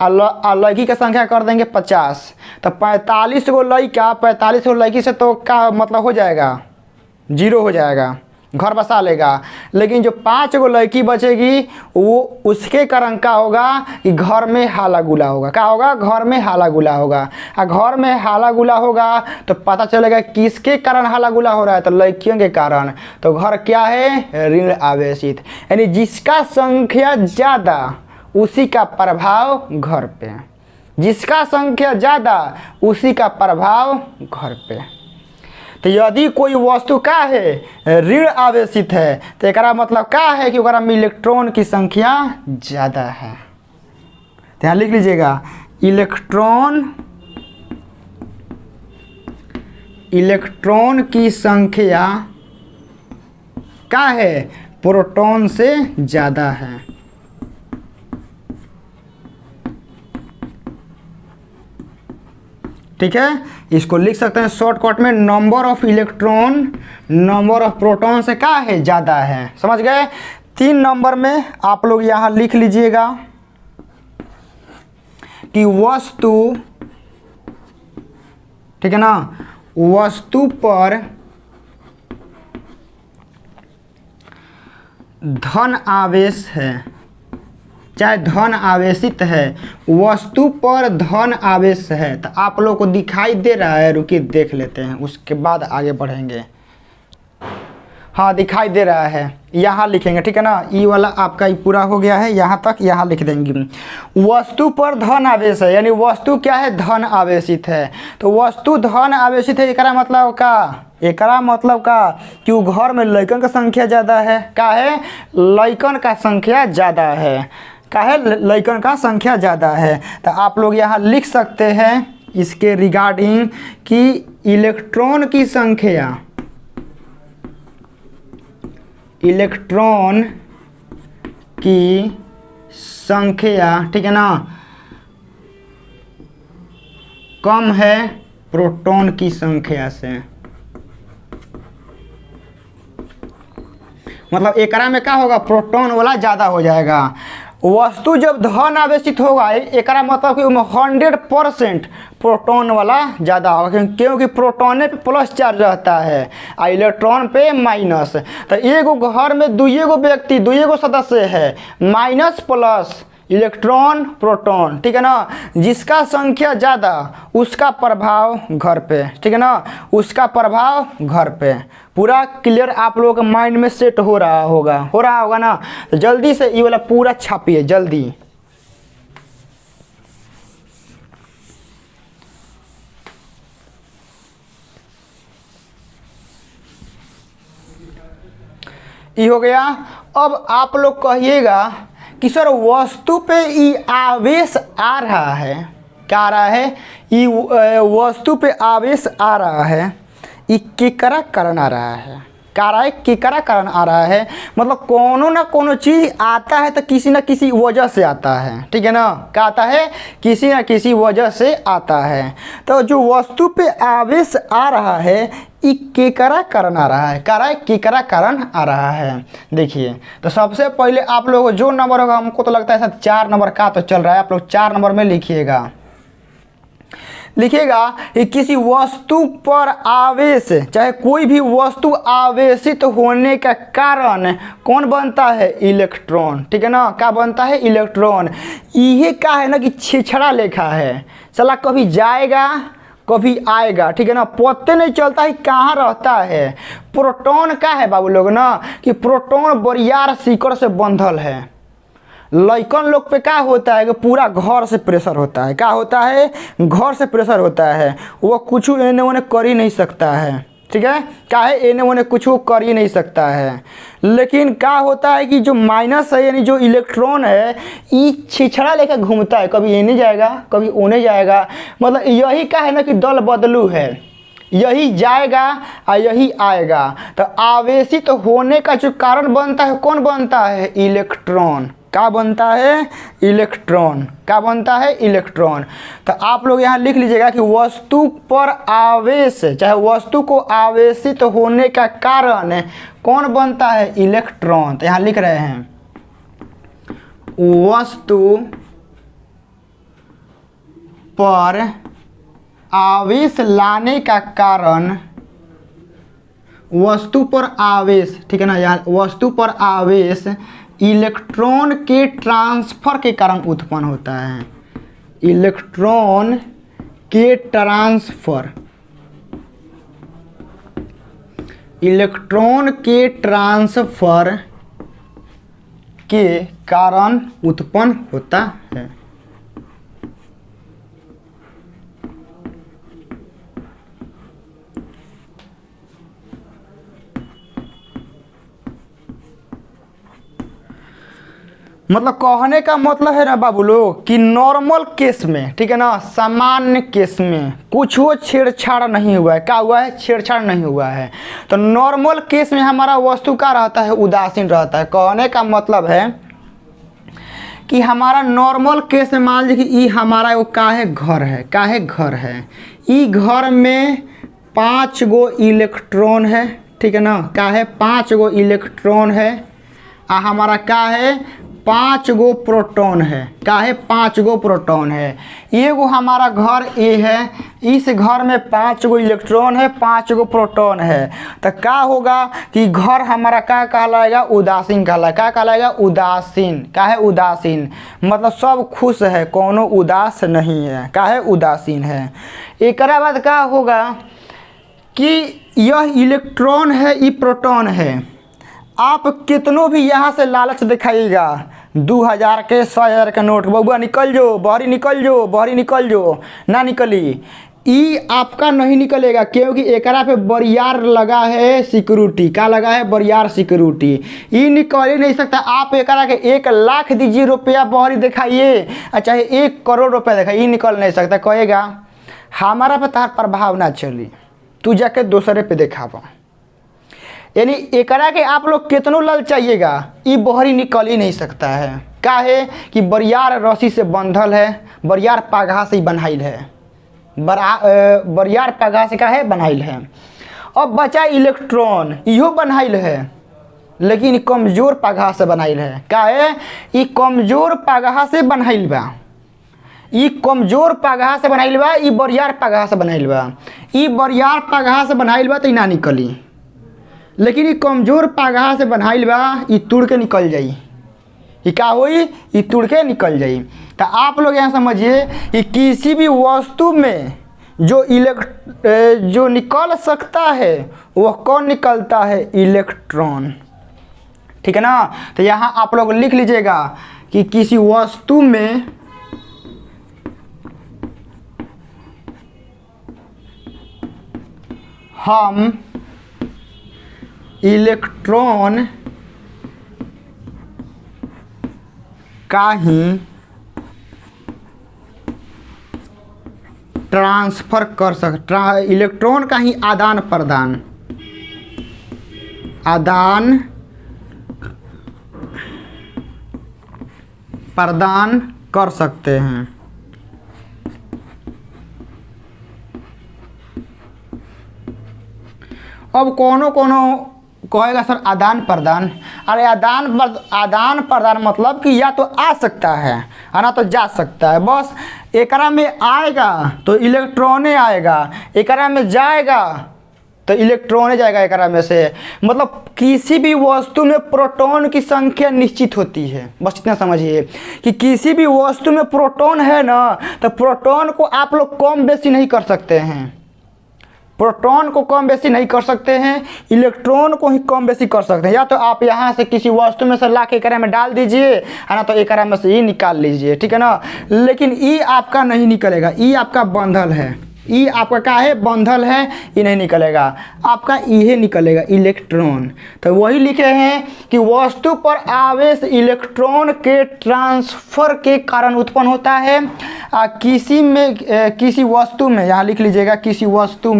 और लड़की की संख्या कर देंगे 50। तो 45 गो लड़का 45 गो लड़की से तो क्या मतलब हो जाएगा, 0 हो जाएगा, घर बसा लेगा। लेकिन जो 5 गो लड़की बचेगी वो उसके कारण क्या होगा कि घर में हाला गुला होगा। क्या होगा, घर में हाला गुला होगा। और घर में हाला गुला होगा तो पता चलेगा किसके कारण हाला गुला हो रहा है, तो लड़कियों के कारण। तो घर क्या है, ऋण आवेशित, यानी जिसका संख्या ज़्यादा उसी का प्रभाव घर पे, जिसका संख्या ज़्यादा उसी का प्रभाव घर पे। तो यदि कोई वस्तु क्या है, ऋण आवेशित है, तो एकरा मतलब क्या है कि ओकरा में इलेक्ट्रॉन की संख्या ज़्यादा है। तो यहाँ लिख लीजिएगा, इलेक्ट्रॉन की संख्या क्या है, प्रोटॉन से ज़्यादा है। ठीक है, इसको लिख सकते हैं शॉर्टकट में, number of electron number of proton से क्या है, ज़्यादा है। समझ गए। 3 नंबर में आप लोग यहाँ लिख लीजिएगा कि वस्तु, ठीक है ना, वस्तु पर धन आवेश है, चाहे धन आवेशित है, वस्तु पर धन आवेश है। तो आप लोगों को दिखाई दे रहा है, रुकिए देख लेते हैं, उसके बाद आगे बढ़ेंगे। हाँ दिखाई दे रहा है, यहाँ लिखेंगे, ठीक है ना। ई वाला आपका ये पूरा हो गया है, यहाँ तक यहाँ लिख देंगे। वस्तु पर धन आवेश है, यानी वस्तु क्या है, धन आवेशित है। तो वस्तु धन आवेशित है, एकरा मतलब का, एकरा मतलब का कि वो घर में लड़कन का संख्या ज़्यादा है। क्या है, लड़कन का संख्या ज़्यादा है। क्या है, लड़कन का संख्या ज़्यादा है। तो आप लोग यहाँ लिख सकते हैं इसके रिगार्डिंग कि इलेक्ट्रॉन की संख्या, इलेक्ट्रॉन की संख्या, ठीक है ना, कम है प्रोटॉन की संख्या से। मतलब एकरा में क्या होगा, प्रोटॉन वाला ज़्यादा हो जाएगा। वस्तु जब धन आवेशित होगा, एकरा मतलब कि 100% प्रोटॉन वाला ज़्यादा होगा, क्योंकि प्रोटॉन पे प्लस चार्ज रहता है और इलेक्ट्रॉन पे माइनस। तो एगो घर में 2 व्यक्ति 2 सदस्य है, माइनस प्लस इलेक्ट्रॉन प्रोटॉन, ठीक है ना। जिसका संख्या ज़्यादा उसका प्रभाव घर पे, ठीक है ना, उसका प्रभाव घर पे। पूरा क्लियर आप लोगों के माइंड में सेट हो रहा होगा ना। तो जल्दी से ये वाला पूरा छापिए जल्दी। ये हो गया। अब आप लोग कहिएगा कि सर वस्तु पे ई आवेश आ रहा है, क्या आ रहा है, ई वस्तु पे आवेश आ रहा है, ये केकरा कारण आ रहा है। कार्य केकरा कारण आ रहा है, मतलब कोनो ना कोनो चीज़ आता है तो किसी न किसी वजह से आता है, ठीक है ना। क्या आता है, किसी न किसी वजह से आता है। तो जो वस्तु पे आवेश आ रहा है ये केकरा कारण आ रहा है, कार्य केकरा कारण आ रहा है। देखिए तो सबसे पहले आप लोग जो नंबर होगा, हमको तो लगता है शायद 4 नंबर का तो चल रहा है, आप लोग 4 नंबर में लिखिएगा कि किसी वस्तु पर आवेश, चाहे कोई भी वस्तु आवेशित होने का कारण कौन बनता है, इलेक्ट्रॉन, ठीक है ना। क्या बनता है, इलेक्ट्रॉन। ये क्या है ना कि छिछड़ा लेखा है, चला कभी जाएगा कभी आएगा, ठीक है ना, पता नहीं चलता है कहाँ रहता है। प्रोटॉन का है बाबू लोग ना कि प्रोटॉन बरियार शिकड़ से बंधल है। लइकन लोग पे क्या होता है कि पूरा घर से प्रेशर होता है, क्या होता है, घर से प्रेशर होता है, वो कुछ एने ओने कर ही नहीं सकता है, ठीक है, क्या है, एने ओने कुछ कर ही नहीं सकता है। लेकिन क्या होता है कि जो माइनस है यानी जो इलेक्ट्रॉन है ये छिछड़ा लेकर घूमता है, कभी एने जाएगा कभी ओने जाएगा, मतलब यही क्या है ना कि दल बदलू है, यही जाएगा और यही आएगा। तो आवेशित होने का जो कारण बनता है कौन बनता है, इलेक्ट्रॉन। क्या बनता है, इलेक्ट्रॉन। क्या बनता है, इलेक्ट्रॉन। तो आप लोग यहाँ लिख लीजिएगा कि वस्तु पर आवेश, चाहे वस्तु को आवेशित होने का कारण कौन बनता है, इलेक्ट्रॉन। तो यहाँ लिख रहे हैं वस्तु पर आवेश लाने का कारण, वस्तु पर आवेश, ठीक है ना, यहाँ वस्तु पर आवेश इलेक्ट्रॉन के ट्रांसफर के कारण उत्पन्न होता है। इलेक्ट्रॉन के ट्रांसफर, इलेक्ट्रॉन के ट्रांसफर के कारण उत्पन्न होता है। मतलब कहने का मतलब है ना बाबू लोग कि नॉर्मल केस में, ठीक है ना, सामान्य केस में कुछ वो छेड़छाड़ नहीं हुआ है। क्या हुआ है, छेड़छाड़ नहीं हुआ है। तो नॉर्मल केस में हमारा वस्तु का रहता है, उदासीन रहता है। कहने का मतलब है कि हमारा नॉर्मल केस में मान लीजिए कि ये हमारा वो का है, घर है, का है, घर है। ये घर में 5 गो इलेक्ट्रॉन है, ठीक है ना, का है, 5 गो इलेक्ट्रॉन है। हमारा का है, 5 गो प्रोटॉन है, क्या है, 5 गो प्रोटॉन है। ये वो हमारा घर ए है, इस घर में 5 गो इलेक्ट्रॉन है, 5 गो प्रोटॉन है। तो क्या होगा कि घर हमारा क्या कहलाएगा, उदासीन कहलाएगा। क्या कहलाएगा, उदासीन। क्या है, उदासीन, मतलब सब खुश है, कोनो उदास नहीं है, क्या है, उदासीन है। एक बाद क्या होगा कि यह इलेक्ट्रॉन है, ये प्रोटॉन है। आप कितनों भी यहाँ से लालच दिखाइएगा, 2000 के 100,000 के नोट, बउआ निकल जो, बहरी निकल जो, बहरी निकल जो, ना निकली, ये आपका नहीं निकलेगा, क्योंकि एकरा पे बरियार लगा है सिक्योरिटी। क्या लगा है, बरियार सिक्योरिटी। ये निकल ही नहीं सकता। आप एकरा के 1 लाख दीजिए रुपया बहरी दिखाइए, चाहे 1 करोड़ रुपया दिखाइए, ये निकल नहीं सकता। कहेगा हमारा पे तार प्रभाव ना चली, तू जाके दूसरे पे दिखावा। यानी एकरा के आप लोग कितनों लल चाहिएगा, ये बहरी निकल ही नहीं सकता है। क्या है कि बरियार रस्सी से बंधल है, बरियार पगहा से ही बनाइल है, बरियार पगहा से क्या है, बनाइल है। अब बचा इलेक्ट्रॉन, इहो बनाइल है लेकिन कमज़ोर पगहा से बनाइल है। क्या है, ये कमज़ोर पगहा से बनाइल बा, ये कमज़ोर पगहा से बनाइल बा, ये बरियार पगहा से बनाइल बा। ये बरियार पगहा से बनाइल बा तो ना निकली, लेकिन ये कमज़ोर पगहा से बनाइल बा, ये तुड़ के निकल जाई। ये क्या हुई, ये तुड़ के निकल जाई। तो आप लोग यहाँ समझिए कि किसी भी वस्तु में जो निकल सकता है वह कौन निकलता है, इलेक्ट्रॉन, ठीक है ना। तो यहाँ आप लोग लिख लीजिएगा कि किसी वस्तु में हम इलेक्ट्रॉन का ही ट्रांसफ़र कर सकते, इलेक्ट्रॉन का ही आदान प्रदान आदान प्रदान कर सकते हैं। अब कोनो कहेगा सर आदान प्रदान, अरे आदान प्रदान मतलब कि या तो आ सकता है ना तो जा सकता है। बस एकरा में आएगा तो इलेक्ट्रॉने आएगा, एकरा में जाएगा तो इलेक्ट्रॉने जाएगा एकरा में से। मतलब किसी भी वस्तु में प्रोटॉन की संख्या निश्चित होती है। बस इतना समझिए कि किसी भी वस्तु में प्रोटॉन है ना, तो प्रोटॉन को आप लोग कम बेसी नहीं कर सकते हैं, प्रोटॉन को कम बेसी नहीं कर सकते हैं, इलेक्ट्रॉन को ही कम बेसी कर सकते हैं। या तो आप यहाँ से किसी वस्तु में से ला के एकरा में डाल दीजिए, है ना, तो एकरा में से ई निकाल लीजिए, ठीक है ना। लेकिन ई आपका नहीं निकलेगा, ई आपका बंधल है, ई आपका क्या है, बंधल है, ये नहीं निकलेगा, आपका ये निकलेगा इलेक्ट्रॉन। तो वही लिखे हैं कि वस्तु पर आवेश इलेक्ट्रॉन के ट्रांसफर के कारण उत्पन्न होता है। किसी वस्तु में यहाँ लिख लीजिएगा, किसी वस्तु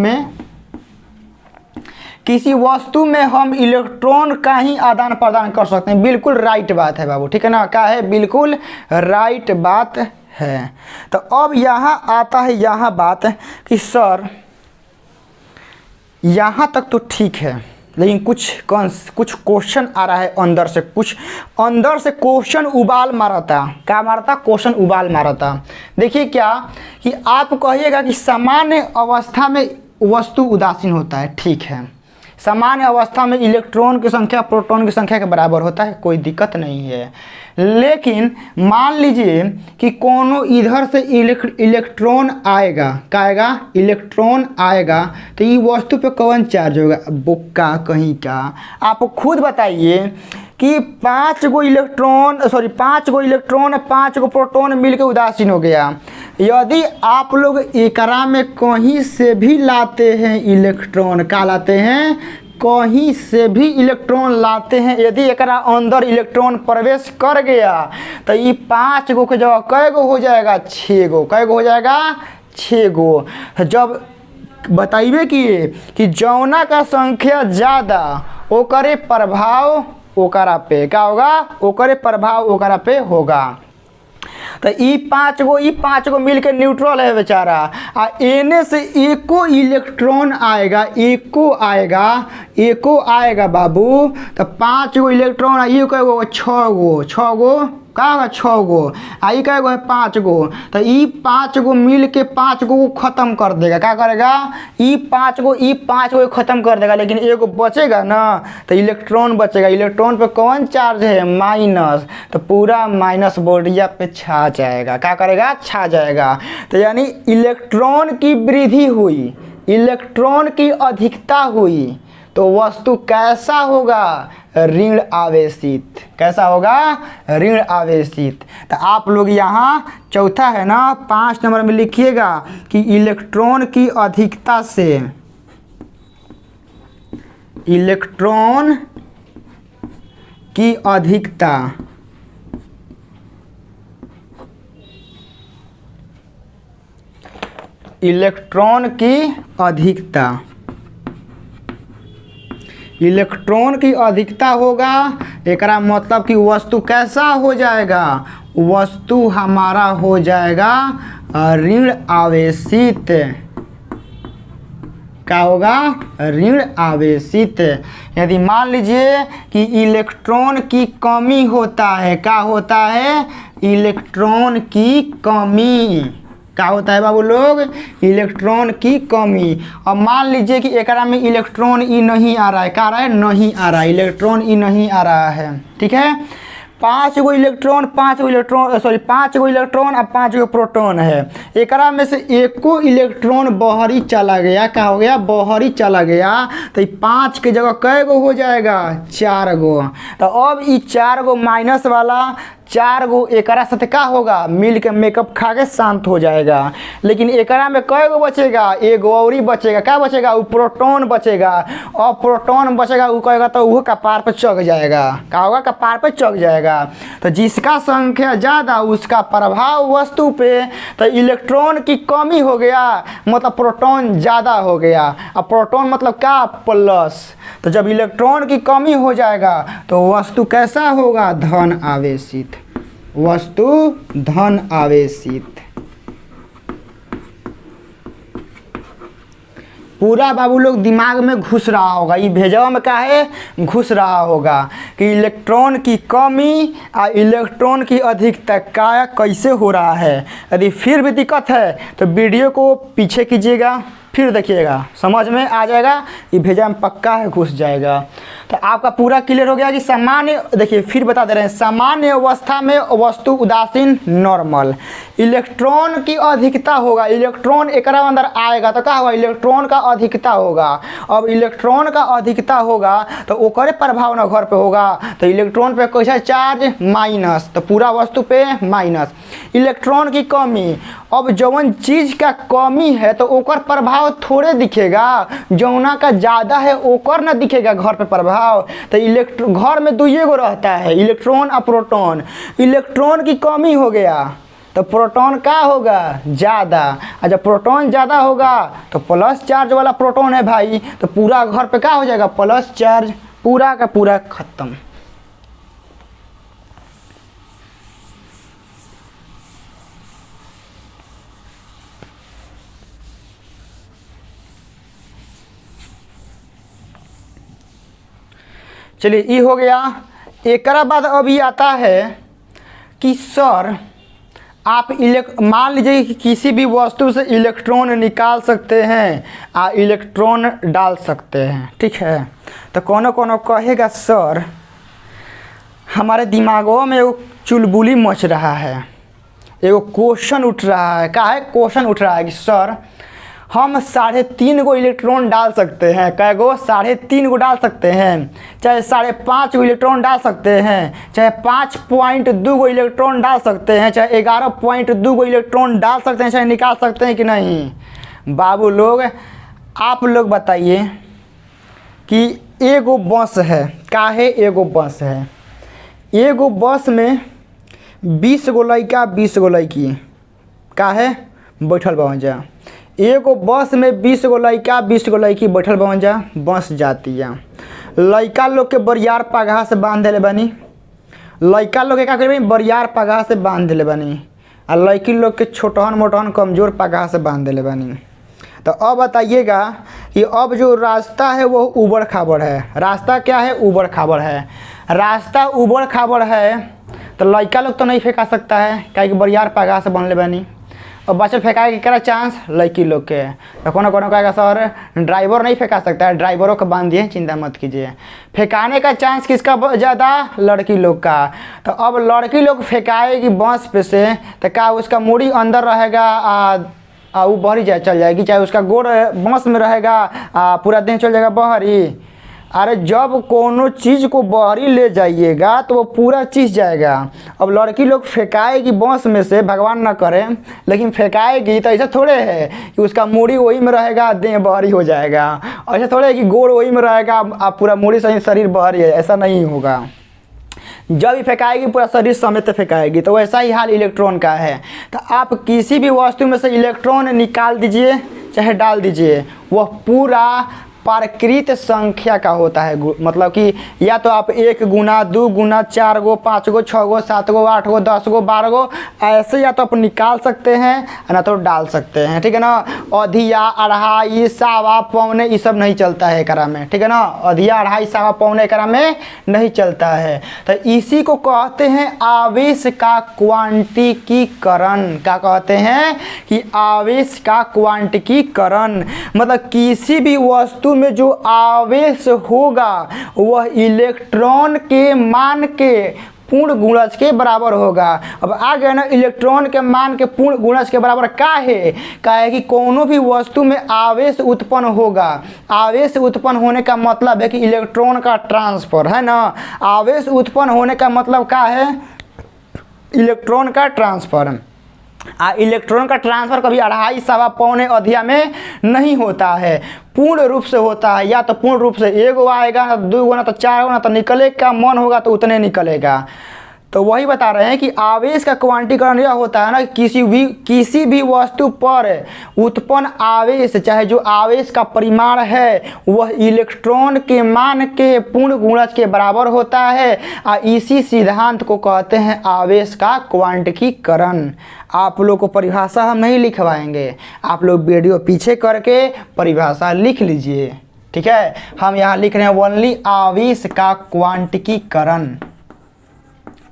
में हम इलेक्ट्रॉन का ही आदान प्रदान कर सकते हैं। बिल्कुल राइट बात है बाबू, ठीक है ना, क्या है, बिल्कुल राइट बात है। तो अब यहाँ आता है यहाँ बात कि सर यहाँ तक तो ठीक है, लेकिन कुछ क्वेश्चन आ रहा है अंदर से क्वेश्चन उबाल मारता। क्या मारता? क्वेश्चन उबाल मारता। देखिए क्या कि आप कहिएगा कि सामान्य अवस्था में वस्तु उदासीन होता है, ठीक है, सामान्य अवस्था में इलेक्ट्रॉन की संख्या प्रोटॉन की संख्या के बराबर होता है, कोई दिक्कत नहीं है। लेकिन मान लीजिए कि कोनो इधर से इलेक्ट्रॉन आएगा, क्या आएगा, इलेक्ट्रॉन आएगा, तो ये वस्तु पे कौन चार्ज होगा? बोक्का कहीं का। आप खुद बताइए कि 5 गो इलेक्ट्रॉन 5 गो प्रोटॉन मिलकर उदासीन हो गया। यदि आप लोग एकरा में कहीं से भी लाते हैं इलेक्ट्रॉन, क्या लाते हैं, कहीं से भी इलेक्ट्रॉन लाते हैं, यदि एकरा अंदर इलेक्ट्रॉन प्रवेश कर गया तो ये 5 गो के जगह कै गो हो जाएगा, 6 गो। कै गो हो जाएगा? 6 गो। जब बताइए कि जौना का संख्या ज़्यादा ओकरे प्रभाव ओकरा पे क्या होगा, ओकरे प्रभाव ओकरा पे होगा। तो ई 5 गो मिल के न्यूट्रल है बेचारा, आ एने से एको इलेक्ट्रॉन आएगा, एको आएगा बाबू। तो 5 गो इलेक्ट्रॉन, ये कएगो, 6 गो का होगा, 6 गो, आई कएगो है, 5 गो। तो ई 5 गो मिल के 5 गो को ख़त्म कर देगा। क्या करेगा? ई 5 गो ख़त्म कर देगा, लेकिन एगो बचेगा ना, तो इलेक्ट्रॉन बचेगा। इलेक्ट्रॉन पे कौन चार्ज है? माइनस। तो पूरा माइनस बोर्डिया पे छा जाएगा। क्या करेगा? छा जाएगा। तो यानी इलेक्ट्रॉन की वृद्धि हुई, इलेक्ट्रॉन की अधिकता हुई, तो वस्तु कैसा होगा? ऋण आवेशित। कैसा होगा? ऋण आवेशित। तो आप लोग यहाँ चौथा है ना, 5 नंबर में लिखिएगा कि इलेक्ट्रॉन की अधिकता से, इलेक्ट्रॉन की अधिकता इलेक्ट्रॉन की अधिकता होगा। एकरा मतलब कि वस्तु कैसा हो जाएगा? वस्तु हमारा हो जाएगा ऋण आवेशित। क्या होगा? ऋण आवेशित। यदि मान लीजिए कि इलेक्ट्रॉन की कमी होता है, क्या होता है? इलेक्ट्रॉन की कमी। क्या होता है बाबू लोग? इलेक्ट्रॉन की कमी। और मान लीजिए कि एकरा में इलेक्ट्रॉन ई नहीं आ रहा है, क्या आ रहा है? नहीं आ रहा है, इलेक्ट्रॉन ई नहीं आ रहा है, ठीक है। 5 गो इलेक्ट्रॉन और 5 गो प्रोटॉन है। एकरा में से एको इलेक्ट्रॉन बाहरी चला गया, क्या हो गया? बाहरी चला गया। तो 5 के जगह कै गो हो जाएगा? 4 गो। तो अब ये 4 गो माइनस वाला 4 गो एकरा साथ क्या होगा? मिल के मेकअप खा के शांत हो जाएगा। लेकिन एकरा में कै गो बचेगा? एगो और ही बचेगा। क्या बचेगा? वो प्रोटॉन बचेगा। और प्रोटॉन बचेगा, वो कहेगा तो वो कपार पे चढ़ जाएगा। क्या होगा? कपार पे चढ़ जाएगा। तो जिसका संख्या ज़्यादा उसका प्रभाव वस्तु पे, तो इलेक्ट्रॉन की कमी हो गया मतलब प्रोटॉन ज़्यादा हो गया। और प्रोटॉन मतलब क्या? प्लस। तो जब इलेक्ट्रॉन की कमी हो जाएगा तो वस्तु कैसा होगा, धन आवेशित, वस्तु धन आवेशित। पूरा बाबू लोग दिमाग में घुस रहा होगा, ये भेजवा में क्या है, घुस रहा होगा कि इलेक्ट्रॉन की कमी और इलेक्ट्रॉन की अधिकता का कैसे हो रहा है। यदि फिर भी दिक्कत है तो वीडियो को पीछे कीजिएगा, फिर देखिएगा, समझ में आ जाएगा, ये भेजा में पक्का है घुस जाएगा। तो आपका पूरा क्लियर हो गया कि सामान्य, देखिए फिर बता दे रहे हैं, सामान्य अवस्था में वस्तु उदासीन नॉर्मल, इलेक्ट्रॉन की अधिकता होगा, इलेक्ट्रॉन एक अंदर आएगा तो क्या होगा, इलेक्ट्रॉन का अधिकता होगा। अब इलेक्ट्रॉन का अधिकता होगा तो ओकरे प्रभाव ना घर पे होगा, तो इलेक्ट्रॉन पे कैसा चार्ज, माइनस, तो पूरा वस्तु पे माइनस। इलेक्ट्रॉन की कमी, अब जौन चीज़ का कमी है तो ओकर प्रभाव थोड़े दिखेगा, जौना का ज़्यादा है ओकर ना दिखेगा घर पे प्रभाव। तो घर में दुइये गो रहता है, इलेक्ट्रॉन और प्रोटॉन। इलेक्ट्रॉन की कमी हो गया तो प्रोटॉन का होगा, ज़्यादा, और जब प्रोटॉन ज़्यादा होगा तो प्लस चार्ज वाला प्रोटॉन है भाई, तो पूरा घर पे क्या हो जाएगा, प्लस चार्ज, पूरा का पूरा खत्म। चलिए ये हो गया। एक बाद अभी आता है कि सर आप मान लीजिए कि किसी भी वस्तु से इलेक्ट्रॉन निकाल सकते हैं और इलेक्ट्रॉन डाल सकते हैं, ठीक है। तो कोनो कोनो कहेगा सर हमारे दिमागों में वो चुलबुली मच रहा है, एगो क्वेश्चन उठ रहा है, क्या है, क्वेश्चन उठ रहा है कि सर हम 3.5 गो इलेक्ट्रॉन डाल सकते हैं, कै गो, 3.5 गो डाल सकते हैं, चाहे 5.5 गो इलेक्ट्रॉन डाल सकते हैं, चाहे 5.2 गो इलेक्ट्रॉन डाल सकते हैं, चाहे 11.2 गो इलेक्ट्रॉन डाल सकते हैं, चाहे निकाल सकते हैं कि नहीं। बाबू लोग आप लोग बताइए कि एगो बस है, का है, एगो बस है, एगो बस में 20 गो लड़का 20 गो लड़की का है बैठल बन जा, एगो बस में 20 गो लड़का 20 गो लड़की बैठल बन जा, बस जाती है। लड़का लोग के बरियार पगहा से बांध दिले बनी, लड़का लोग के क्या करें, बरियार पगहा से बांध दिले बनी, और लड़की लोग के छोटहन मोटहन कमज़ोर पगहा से बांध दिले बनी। तो अब बताइएगा कि अब जो रास्ता है वो ऊबड़ खाबड़ है, रास्ता क्या है, ऊबड़ खाबड़ है। रास्ता ऊबड़ खाबड़ है तो लड़का लोग तो नहीं फेंका सकता है, क्या कि बरियार पगहा से बनले बनी, और बच्चे फेंकाए के चांस लड़की लोग के। तो कोनो कोनो कहेगा सर ड्राइवर नहीं फेंका सकता है, ड्राइवरों को बांध दिए, चिंता मत कीजिए। फेंकाने का चांस किसका ज़्यादा, लड़की लोग का। तो अब लड़की लोग फेंकाएगी बस पे से तो क्या उसका मूड़ी अंदर रहेगा वो बहरी चल जाएगी, चाहे उसका गोड़ बस में रहेगा पूरा दिन चल जाएगा बहरी। अरे जब कोनो चीज़ को बहरी ले जाइएगा तो वो पूरा चीज़ जाएगा। अब लड़की लोग फेंकाएगी बस में से, भगवान ना करे, लेकिन फेंकाएगी तो ऐसा थोड़े है कि उसका मूड़ी वही में रहेगा, देह बहरी हो जाएगा। ऐसा थोड़े है कि गोड़ वही में रहेगा आप पूरा मूड़ी सही शरीर बहरी है, ऐसा नहीं होगा। जब भी फेंकाएगी पूरा शरीर समेत फेंकाएगी। तो वैसा ही हाल इलेक्ट्रॉन का है। तो आप किसी भी वस्तु में से इलेक्ट्रॉन निकाल दीजिए चाहे डाल दीजिए, वह पूरा प्राकृत संख्या का होता है। मतलब कि या तो आप 1 गुना 2 गुना 4 गो 5 गो 6 गो 7 गो 8 गो 10 गो 12 गो ऐसे या तो आप निकाल सकते हैं ना तो डाल सकते हैं, ठीक है ना। अधिया अढ़ाई सावा पौने ये सब नहीं चलता है एकरा में, ठीक है ना। अधिया अढ़ाई सावा पौने एकरा में नहीं चलता है। तो इसी को कहते हैं आवेश का क्वांटिकीकरण। क्या कहते हैं कि आवेश का क्वांटिकीकरण, मतलब किसी भी वस्तु में जो आवेश होगा वह इलेक्ट्रॉन के मान के पूर्ण गुणज के बराबर होगा। अब आ गया ना, इलेक्ट्रॉन के मान के पूर्ण गुणज के बराबर का है कि कोनो भी वस्तु में आवेश उत्पन्न होगा। आवेश उत्पन्न होने का मतलब है कि इलेक्ट्रॉन का ट्रांसफर है ना। आवेश उत्पन्न होने का मतलब क्या है, इलेक्ट्रॉन का ट्रांसफर। इलेक्ट्रॉन का ट्रांसफर कभी अढ़ाई सवा पौने अधिया में नहीं होता है, पूर्ण रूप से होता है। या तो पूर्ण रूप से 1 गो आएगा ना 2 गो ना तो 4 गो, ना तो निकले का मन होगा तो उतने निकलेगा। तो वही बता रहे हैं कि आवेश का क्वांटीकरण यह होता है ना, किसी भी वस्तु पर उत्पन्न आवेश, चाहे जो आवेश का परिमाण है वह इलेक्ट्रॉन के मान के पूर्ण गुणज के बराबर होता है। इसी सिद्धांत को कहते हैं आवेश का क्वांटीकरण। आप लोग को परिभाषा हम नहीं लिखवाएंगे, आप लोग वीडियो पीछे करके परिभाषा लिख लीजिए, ठीक है। हम यहाँ लिख रहे हैं ओनली आवेश का क्वांटीकरण,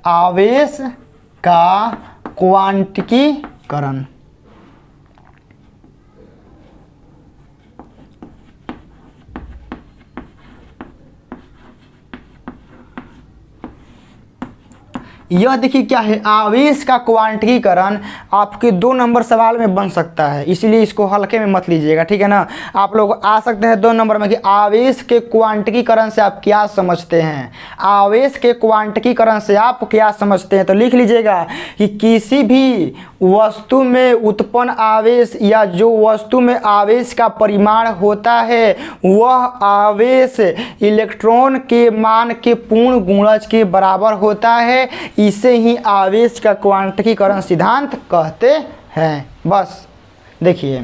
आवेश का क्वांटीकरण। यह देखिए क्या है, आवेश का क्वांटीकरण आपके 2 नंबर सवाल में बन सकता है, इसलिए इसको हल्के में मत लीजिएगा, ठीक है ना। आप लोग आ सकते हैं 2 नंबर में कि आवेश के क्वांटीकरण से आप क्या समझते हैं, आवेश के क्वांटीकरण से आप क्या समझते हैं। तो लिख लीजिएगा कि किसी भी वस्तु में उत्पन्न आवेश या जो वस्तु में आवेश का परिमाण होता है वह आवेश इलेक्ट्रॉन के मान के पूर्ण गुणज के बराबर होता है। इसे ही आवेश का क्वांटीकरण सिद्धांत कहते हैं। बस देखिए,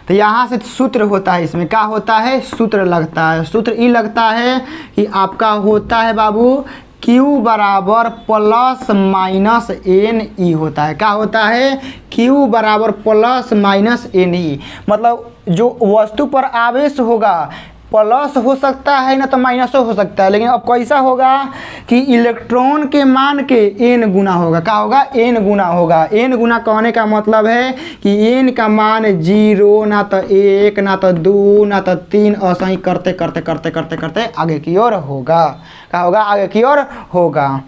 तो यहाँ से सूत्र होता है, इसमें क्या होता है, सूत्र लगता है। सूत्र ये लगता है कि आपका होता है बाबू Q बराबर प्लस माइनस एन ई होता है। क्या होता है, Q बराबर प्लस माइनस एन ई। मतलब जो वस्तु पर आवेश होगा प्लस हो सकता है ना तो माइनस हो सकता है, लेकिन अब कैसा होगा कि इलेक्ट्रॉन के मान के n गुना होगा। क्या होगा, n गुना होगा। n गुना कहने का मतलब है कि n का मान 0 ना तो 1 ना तो 2 ना तो 3 ऐसा ही करते करते करते करते करते आगे की ओर होगा। क्या होगा, आगे की ओर होगा।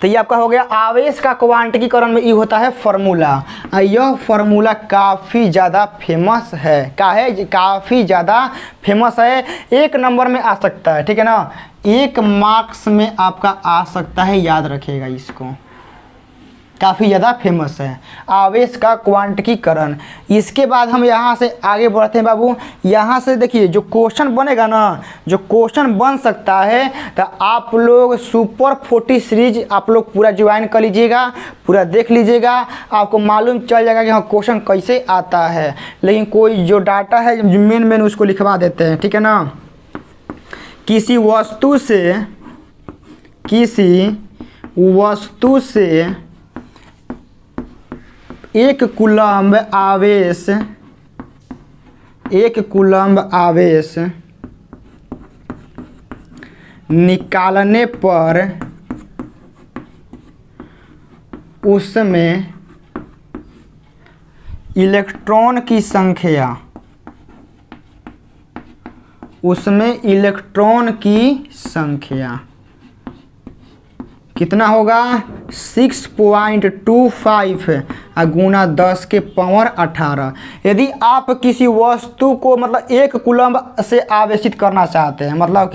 तो ये आपका हो गया आवेश का क्वांटीकरण में ये होता है फार्मूला। यह फार्मूला काफ़ी ज़्यादा फेमस है। क्या है, काफ़ी ज़्यादा फेमस है, 1 नंबर में आ सकता है, ठीक है ना, 1 मार्क्स में आपका आ सकता है, याद रखिएगा इसको। काफ़ी ज़्यादा फेमस है आवेश का क्वांटीकरण। इसके बाद हम यहाँ से आगे बढ़ते हैं बाबू। यहाँ से देखिए जो क्वेश्चन बनेगा ना, जो क्वेश्चन बन सकता है, तो आप लोग सुपर 40 सीरीज आप लोग पूरा ज्वाइन कर लीजिएगा, पूरा देख लीजिएगा, आपको मालूम चल जाएगा कि हाँ क्वेश्चन कैसे आता है। लेकिन कोई जो डाटा है मेन उसको लिखवा देते हैं, ठीक है ना। किसी वस्तु से 1 कूलम्ब आवेश निकालने पर उसमें इलेक्ट्रॉन की संख्या कितना होगा, 6.25 गुना 10 के पावर 18। यदि आप किसी वस्तु को मतलब 1 कूलम्ब से आवेशित करना चाहते हैं, मतलब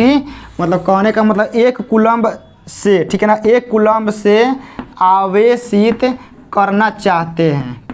कहने का मतलब 1 कूलम्ब से, ठीक है ना, 1 कूलम्ब से आवेशित करना चाहते हैं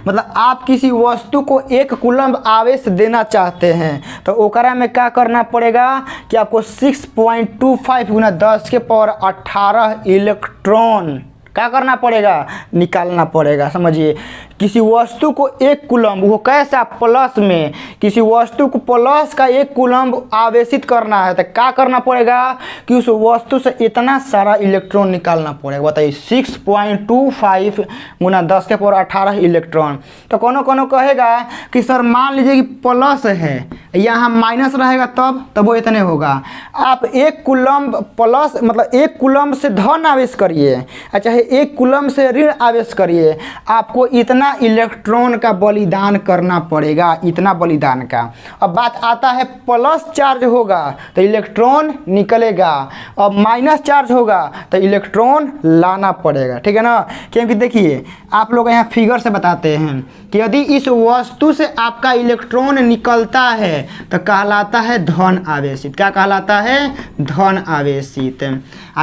मतलब आप किसी वस्तु को 1 कूलम्ब आवेश देना चाहते हैं, तो ओकरा में क्या करना पड़ेगा कि आपको 6.25 गुना 10 के पावर 18 इलेक्ट्रॉन क्या करना पड़ेगा, निकालना पड़ेगा। समझिए, किसी वस्तु को 1 कूलम्ब, वो कैसा, प्लस में, किसी वस्तु को प्लस का 1 कूलम्ब आवेशित करना है, तो क्या करना पड़ेगा कि उस वस्तु से इतना सारा इलेक्ट्रॉन निकालना पड़ेगा। बताइए, 6.25 गुना 10 के पावर 18 इलेक्ट्रॉन। तो कोनो कहेगा कि सर मान लीजिए कि प्लस है, यहाँ माइनस रहेगा तब वो इतने होगा। आप 1 कूलम्ब प्लस मतलब 1 कूलम्ब से धन आवेश करिए, अच्छा है 1 कूलम्ब से ऋण आवेश करिए, आपको इतना इलेक्ट्रॉन का बलिदान करना पड़ेगा, इतना बलिदान का। अब बात आता है प्लस चार्ज होगा तो इलेक्ट्रॉन निकलेगा, अब माइनस चार्ज होगा तो इलेक्ट्रॉन लाना पड़ेगा, ठीक है ना। क्योंकि देखिए आप लोग यहाँ फिगर से बताते हैं कि यदि इस वस्तु से आपका इलेक्ट्रॉन निकलता है तो कहलाता है धन आवेशित। क्या कहलाता है, धन आवेशित।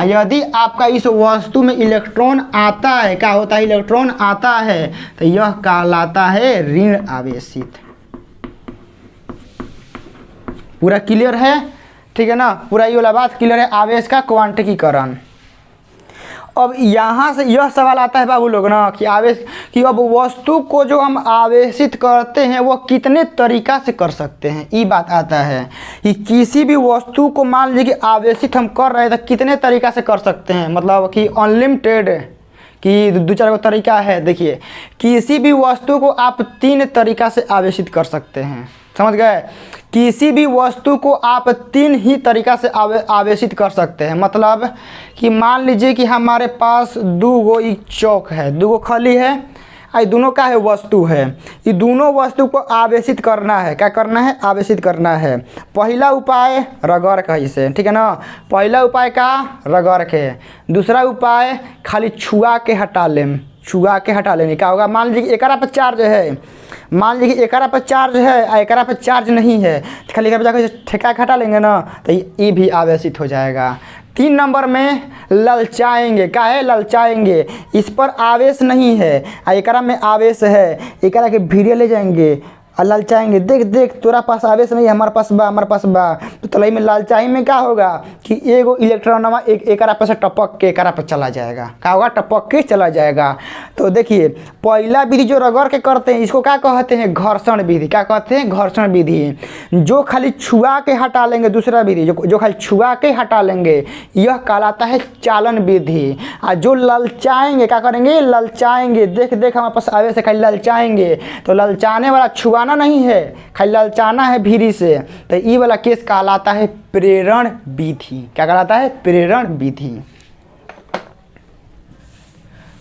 यदि आपका इस वस्तु में इलेक्ट्रॉन आता है, क्या होता है, इलेक्ट्रॉन आता है, तो यह कहलाता है ऋण आवेशित। पूरा क्लियर है। ठीक है ना, पूरा ये वाला बात क्लियर है, आवेश का क्वांटिकीकरण। अब यहाँ से यह सवाल आता है बाबू लोग ना कि आवेश कि अब वस्तु को जो हम आवेशित करते हैं वो कितने तरीका से कर सकते हैं, ये बात आता है कि किसी भी वस्तु को मान लीजिए कि आवेशित हम कर रहे हैं तो कितने तरीका से कर सकते हैं, मतलब कि अनलिमिटेड कि 2-4 को तरीका है। देखिए किसी भी वस्तु को आप 3 तरीका से आवेशित कर सकते हैं, समझ गए, किसी भी वस्तु को आप 3 ही तरीका से आवेशित कर सकते हैं। मतलब कि मान लीजिए कि हमारे पास 2 गो चौक है, 2 गो खली है, ये दोनों का है वस्तु है, ये दोनों वस्तु को आवेशित करना है, क्या करना है, आवेशित करना है। पहला उपाय रगड़ का इसे, ठीक है ना, पहला उपाय का रगड़ के, दूसरा उपाय खाली छुआ के हटा लें, छुआ के हटा लेने क्या होगा, मान लीजिए कि एकरा पर चार्ज है, मान लीजिए कि एकरा पर चार्ज है और एकरा पर चार्ज नहीं है, तो खाली एकरा पर जाकर ठेका हटा लेंगे ना तो ये भी आवेशित हो जाएगा। 3 नंबर में ललचाएंगे, क्या है, ललचाएंगे, इस पर आवेश नहीं है और एकरा में आवेश है, एकरा के भीड़े ले जाएंगे और ललचाएंगे, देख देख तोरा पास आवेश नहीं है, हमारे पास बा, हमारे पास बा, तो तलई में ललचाई में क्या होगा कि एगो इलेक्ट्रॉनवा एकरा पर से टपक के एकरा पर चला जाएगा, क्या होगा, टपक के चला जाएगा। तो देखिए पहला विधि जो रगड़ के करते हैं इसको क्या कहते हैं, घर्षण विधि, क्या कहते हैं, घर्षण विधि। जो खाली छुआ के हटा लेंगे, दूसरा विधि जो खाली छुआ के हटा लेंगे यह कहलाता है चालन विधि। और जो ललचाएंगे क्या करेंगे, ललचाएंगे, देख देख हमारे पास आवेश है, खाली ललचाएंगे, तो ललचाने वाला छुआना नहीं है, खाली ललचाना है भीरी से, तो ये वाला केस कहलाता है प्रेरण विधि। क्या कहलाता है, प्रेरण विधि।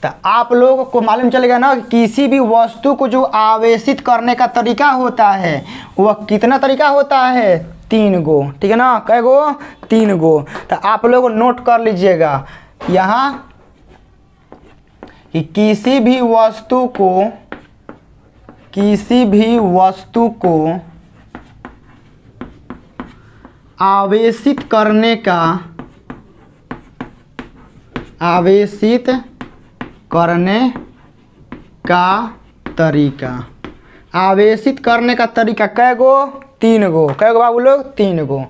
तो आप लोगों को मालूम चलेगा ना किसी भी वस्तु को जो आवेशित करने का तरीका होता है वह कितना तरीका होता है, 3 गो, ठीक है ना, कै गो, 3 गो। तो आप लोग नोट कर लीजिएगा यहाँ कि किसी भी वस्तु को आवेशित करने का तरीका, आवेशित करने का तरीका कै गो, 3 गो, कै गो बाबू लोग, 3 गो।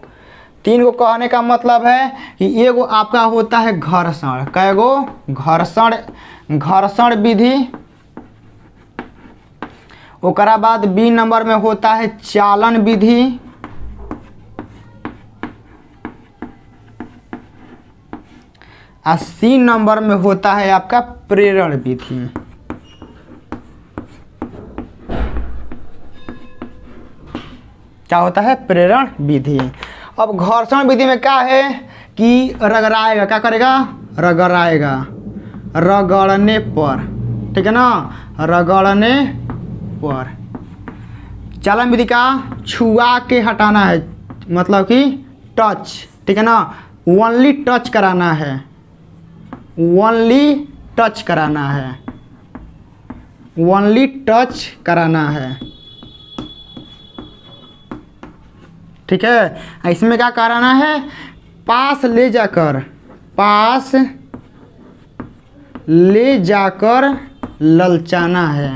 3 गो कहने का मतलब है कि एगो आपका होता है घर्षण, कै गो, घर्षण विधि, ओकरा बाद बी नंबर में होता है चालन विधि, और सी नंबर में होता है आपका प्रेरण विधि। क्या होता है, प्रेरण विधि। अब घर्षण विधि में क्या है कि रगड़ाएगा, क्या करेगा, रगड़ाएगा, रगड़ने पर, ठीक है ना, रगड़ने पर। चालन विधि का छुआ के हटाना है, मतलब कि टच, ठीक है ना, ओनली टच कराना है, ओनली टच कराना है, ओनली टच कराना है, ठीक है। इसमें क्या कराना है, पास ले जाकर ललचाना है,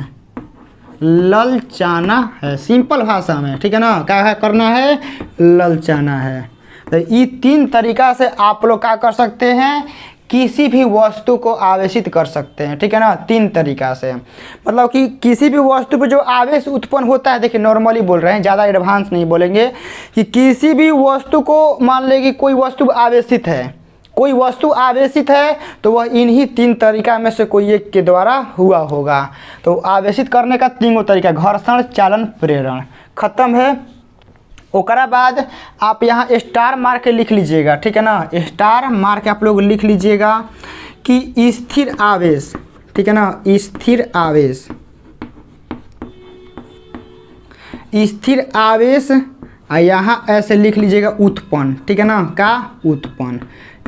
ललचाना है, सिंपल भाषा में, ठीक है ना, क्या करना है, ललचाना है। तो ये 3 तरीका से आप लोग क्या कर सकते हैं, किसी भी वस्तु को आवेशित कर सकते हैं, ठीक है ना, 3 तरीका से। मतलब कि किसी भी वस्तु पर जो आवेश उत्पन्न होता है, देखिए नॉर्मली बोल रहे हैं, ज़्यादा एडवांस नहीं बोलेंगे, कि किसी भी वस्तु को मान लें कि कोई वस्तु आवेशित है, कोई वस्तु आवेशित है तो वह इन्हीं 3 तरीका में से कोई एक के द्वारा हुआ होगा। तो आवेशित करने का 3 तरीका, घर्षण, चालन, प्रेरण, खत्म है। ओकरा बाद आप यहाँ स्टार मार के लिख लीजिएगा, ठीक है ना, स्टार मार के आप लोग लिख लीजिएगा कि स्थिर आवेश, ठीक है ना, स्थिर आवेश, स्थिर आवेश, यहाँ ऐसे लिख लीजिएगा उत्पन्न, ठीक है ना, का उत्पन्न।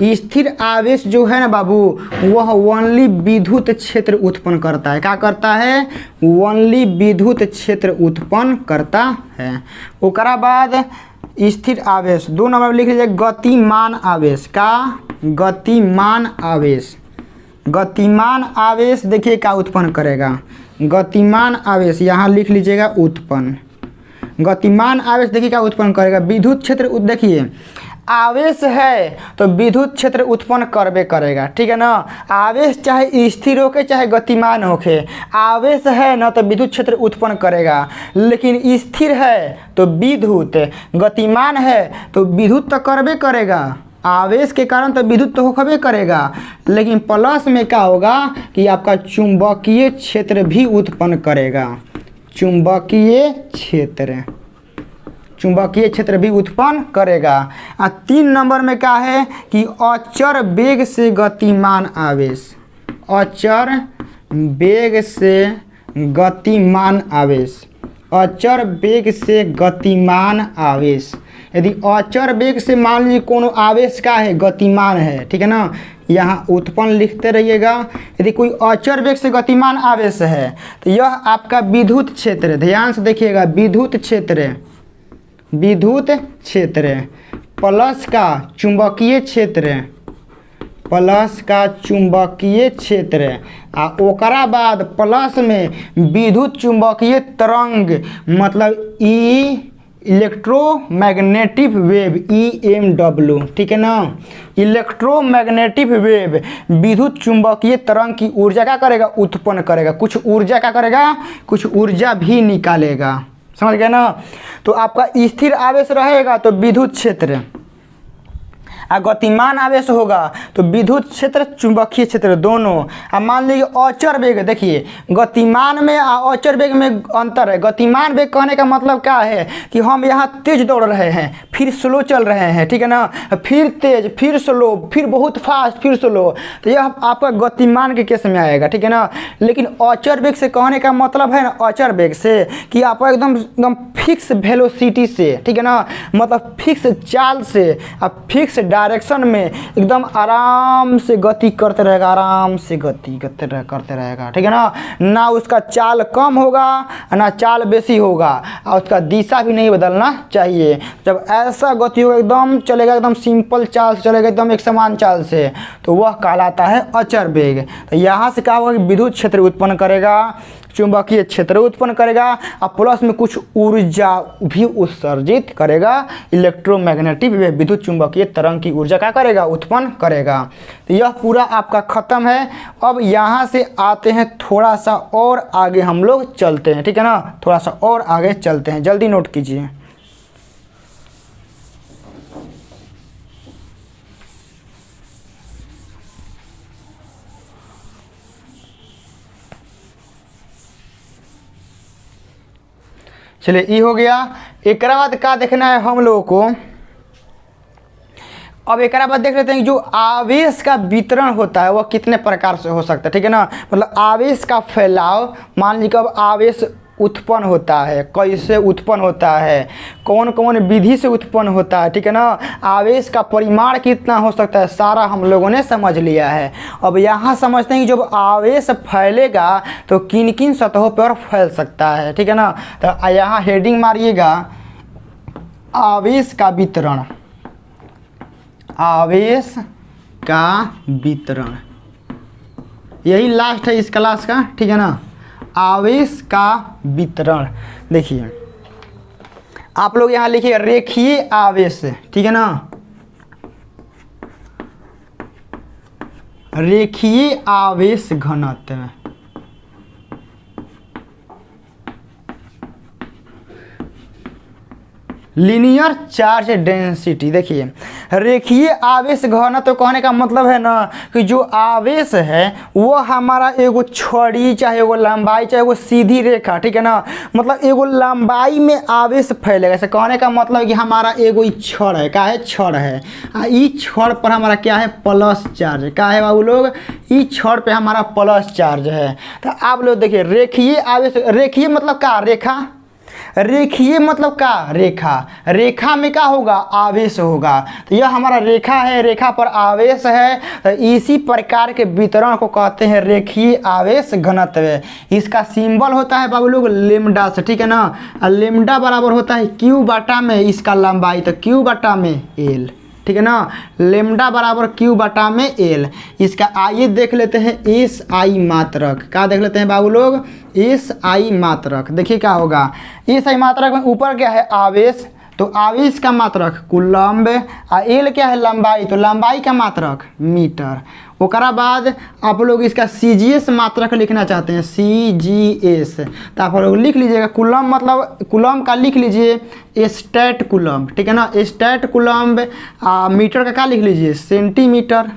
स्थिर आवेश जो है ना बाबू वह ओनली विद्युत क्षेत्र उत्पन्न करता है, क्या करता है, ओनली विद्युत क्षेत्र उत्पन्न करता है। ओकरा बाद स्थिर आवेश 2 नंबर में लिख लीजिए गतिमान आवेश, का गतिमान आवेश, गतिमान आवेश देखिए क्या उत्पन्न करेगा, गतिमान आवेश यहाँ लिख लीजिएगा उत्पन्न, गतिमान आवेश देखिए क्या उत्पन्न करेगा, विद्युत क्षेत्र, देखिए आवेश है तो विद्युत क्षेत्र उत्पन्न करबे करेगा, ठीक है ना। आवेश चाहे स्थिर होके चाहे गतिमान होके, आवेश है ना तो विद्युत क्षेत्र उत्पन्न करेगा। लेकिन स्थिर है तो विद्युत, गतिमान है तो विद्युत तो करबे करेगा, आवेश के कारण तो विद्युत तो होबे करेगा। लेकिन प्लस में क्या होगा कि आपका चुंबकीय क्षेत्र भी उत्पन्न करेगा, चुंबकीय क्षेत्र भी उत्पन्न करेगा। 3 नंबर में क्या है कि अचर वेग से गतिमान आवेश, अचर वेग से गतिमान आवेश, अचर वेग से गतिमान आवेश। यदि अचर वेग से मान लीजिए कोनो आवेश का है गतिमान है, ठीक है ना, यहाँ उत्पन्न लिखते रहिएगा। यदि कोई अचर वेग से गतिमान आवेश है तो यह आपका विद्युत क्षेत्र, ध्यान से देखिएगा, विद्युत क्षेत्र प्लस का चुंबकीय क्षेत्र, प्लस का चुंबकीय क्षेत्र आ ओकरा बाद प्लस में विद्युत चुंबकीय तरंग मतलब इलेक्ट्रोमैग्नेटिक वेव EMW, ठीक है ना। इलेक्ट्रोमैग्नेटिक वेव विद्युत चुंबकीय तरंग की ऊर्जा क्या करेगा, उत्पन्न करेगा। कुछ ऊर्जा क्या करेगा, कुछ ऊर्जा भी निकालेगा, समझ गए ना। तो आपका स्थिर आवेश रहेगा तो विद्युत क्षेत्र, गतिमान आवेश होगा तो विद्युत क्षेत्र चुंबकीय क्षेत्र दोनों। अब मान लीजिए अचर वेग, देखिए गतिमान में और अचर वेग में अंतर है। गतिमान वेग कहने का मतलब क्या है कि हम यहाँ तेज दौड़ रहे हैं फिर स्लो चल रहे हैं, ठीक है ना, फिर तेज फिर स्लो फिर बहुत फास्ट फिर स्लो, तो यह आपका गतिमान के केस में आएगा, ठीक है ना। लेकिन अचर वेग से कहने का मतलब है ना, अचर वेग से कि आप एकदम फिक्स वेलोसिटी से, ठीक है ना, मतलब फिक्स चाल से, आप फिक्स डायरेक्शन में एकदम आराम से गति करते रहेगा, आराम से गति करते रहेगा, ठीक है ना। ना उसका चाल कम होगा ना चाल बेसी होगा और उसका दिशा भी नहीं बदलना चाहिए। जब ऐसा गति होगा एकदम चलेगा, एकदम सिंपल चाल से चलेगा, एकदम एक समान चाल से, तो वह कहलाता है अचर वेग। तो यहाँ से क्या होगा कि विद्युत क्षेत्र उत्पन्न करेगा, चुंबकीय क्षेत्र उत्पन्न करेगा और प्लस में कुछ ऊर्जा भी उत्सर्जित करेगा। इलेक्ट्रोमैग्नेटिक वेव विद्युत चुंबकीय तरंग की ऊर्जा क्या करेगा, उत्पन्न करेगा। तो यह पूरा आपका खत्म है। अब यहाँ से आते हैं थोड़ा सा और आगे हम लोग चलते हैं, ठीक है ना, थोड़ा सा और आगे चलते हैं, जल्दी नोट कीजिए। चलिए ये हो गया। एक बाद क्या देखना है हम लोगों को, अब एक बाद देख लेते हैं जो आवेश का वितरण होता है वह कितने प्रकार से हो सकता है, ठीक है ना। मतलब आवेश का फैलाव, मान लीजिए कब आवेश उत्पन्न होता है, कैसे उत्पन्न होता है, कौन कौन विधि से उत्पन्न होता है, ठीक है ना। आवेश का परिमाण कितना हो सकता है, सारा हम लोगों ने समझ लिया है। अब यहाँ समझते हैं कि जब आवेश फैलेगा तो किन किन सतहों पर फैल सकता है, ठीक है ना। तो यहाँ हेडिंग मारिएगा आवेश का वितरण, आवेश का वितरण, यही लास्ट है इस क्लास का, ठीक है ना। आवेश का वितरण, देखिए आप लोग यहाँ लिखिए रेखीय आवेश, ठीक है ना, रेखीय आवेश घनत्व, लीनियर चार्ज डेंसिटी। देखिए रेखीय आवेश घनत्व कहने का मतलब है ना कि जो आवेश है वो हमारा एगो छड़ी चाहे एगो लंबाई चाहे एगो सीधी रेखा, ठीक है ना, मतलब एगो लंबाई में आवेश फैलेगा। ऐसे कहने का मतलब है कि हमारा एगो छड़ है, क्या है, छड़ है, इस छड़ पर हमारा क्या है, प्लस चार्ज, क्या है बाबू लोग, इस छड़ पे हमारा प्लस चार्ज है। तो आप लोग देखिए रेखीय आवेश, रेखीय मतलब क्या, रेखा, रेखीय मतलब क्या, रेखा, रेखा में क्या होगा, आवेश होगा। तो यह हमारा रेखा है, रेखा पर आवेश है, तो इसी प्रकार के वितरण को कहते हैं रेखीय आवेश घनत्व। इसका सिंबल होता है बाबू लोग लेमडा से, ठीक है ना। लेमडा बराबर होता है क्यू बटा में इसका लंबाई, तो क्यू बटा में एल, ठीक है ना, लेमडा बराबर क्यू बटा में एल। इसका आइए देख लेते हैं एस आई मात्रक, क्या देख लेते हैं बाबू लोग, एस आई मात्रक। देखिए क्या होगा, एस आई मात्रक में ऊपर क्या है, आवेश, तो आवेश का मात्रक कूलम्ब, आ एल क्या है लंबाई, तो लंबाई का मात्रक मीटर। ओकरा बाद आप लोग इसका CGS मात्रक लिखना चाहते हैं, CGS, तो आप लोग लिख लीजिएगा कूलम्ब मतलब कूलम्ब का लिख लीजिए स्टैट कूलम्ब, ठीक है ना, स्टैट कूलम्ब। मीटर का क्या लिख लीजिए सेंटीमीटर,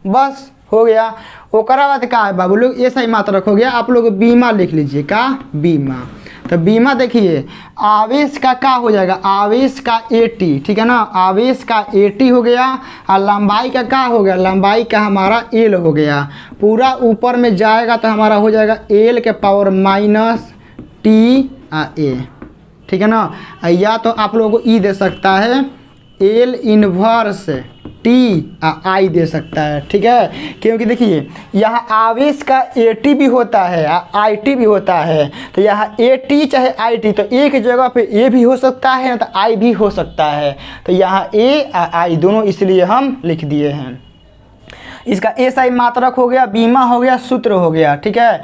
बस हो गया। ओकरा बाद का है बाबू लोग ऐसा ही मात्रक हो गया, आप लोग बीमा लिख लीजिए का बीमा। तो बीमा देखिए आवेश का क्या हो जाएगा, आवेश का AT, ठीक है ना, आवेश का AT हो गया, और लंबाई का क्या हो गया, लंबाई का हमारा L हो गया। पूरा ऊपर में जाएगा तो हमारा हो जाएगा L के पावर माइनस TA, ठीक है ना। या तो आप लोगों को E दे सकता है L इन्वर्स TI दे सकता है, ठीक है। क्योंकि देखिए यहाँ आवेश का AT भी होता है IT भी होता है, तो यहाँ AT चाहे IT, तो एक जगह पे A भी हो सकता है ना, तो I भी हो सकता है, तो यहाँ A I दोनों इसलिए हम लिख दिए हैं। इसका SI मात्रक हो गया, बीमा हो गया, सूत्र हो गया, ठीक है।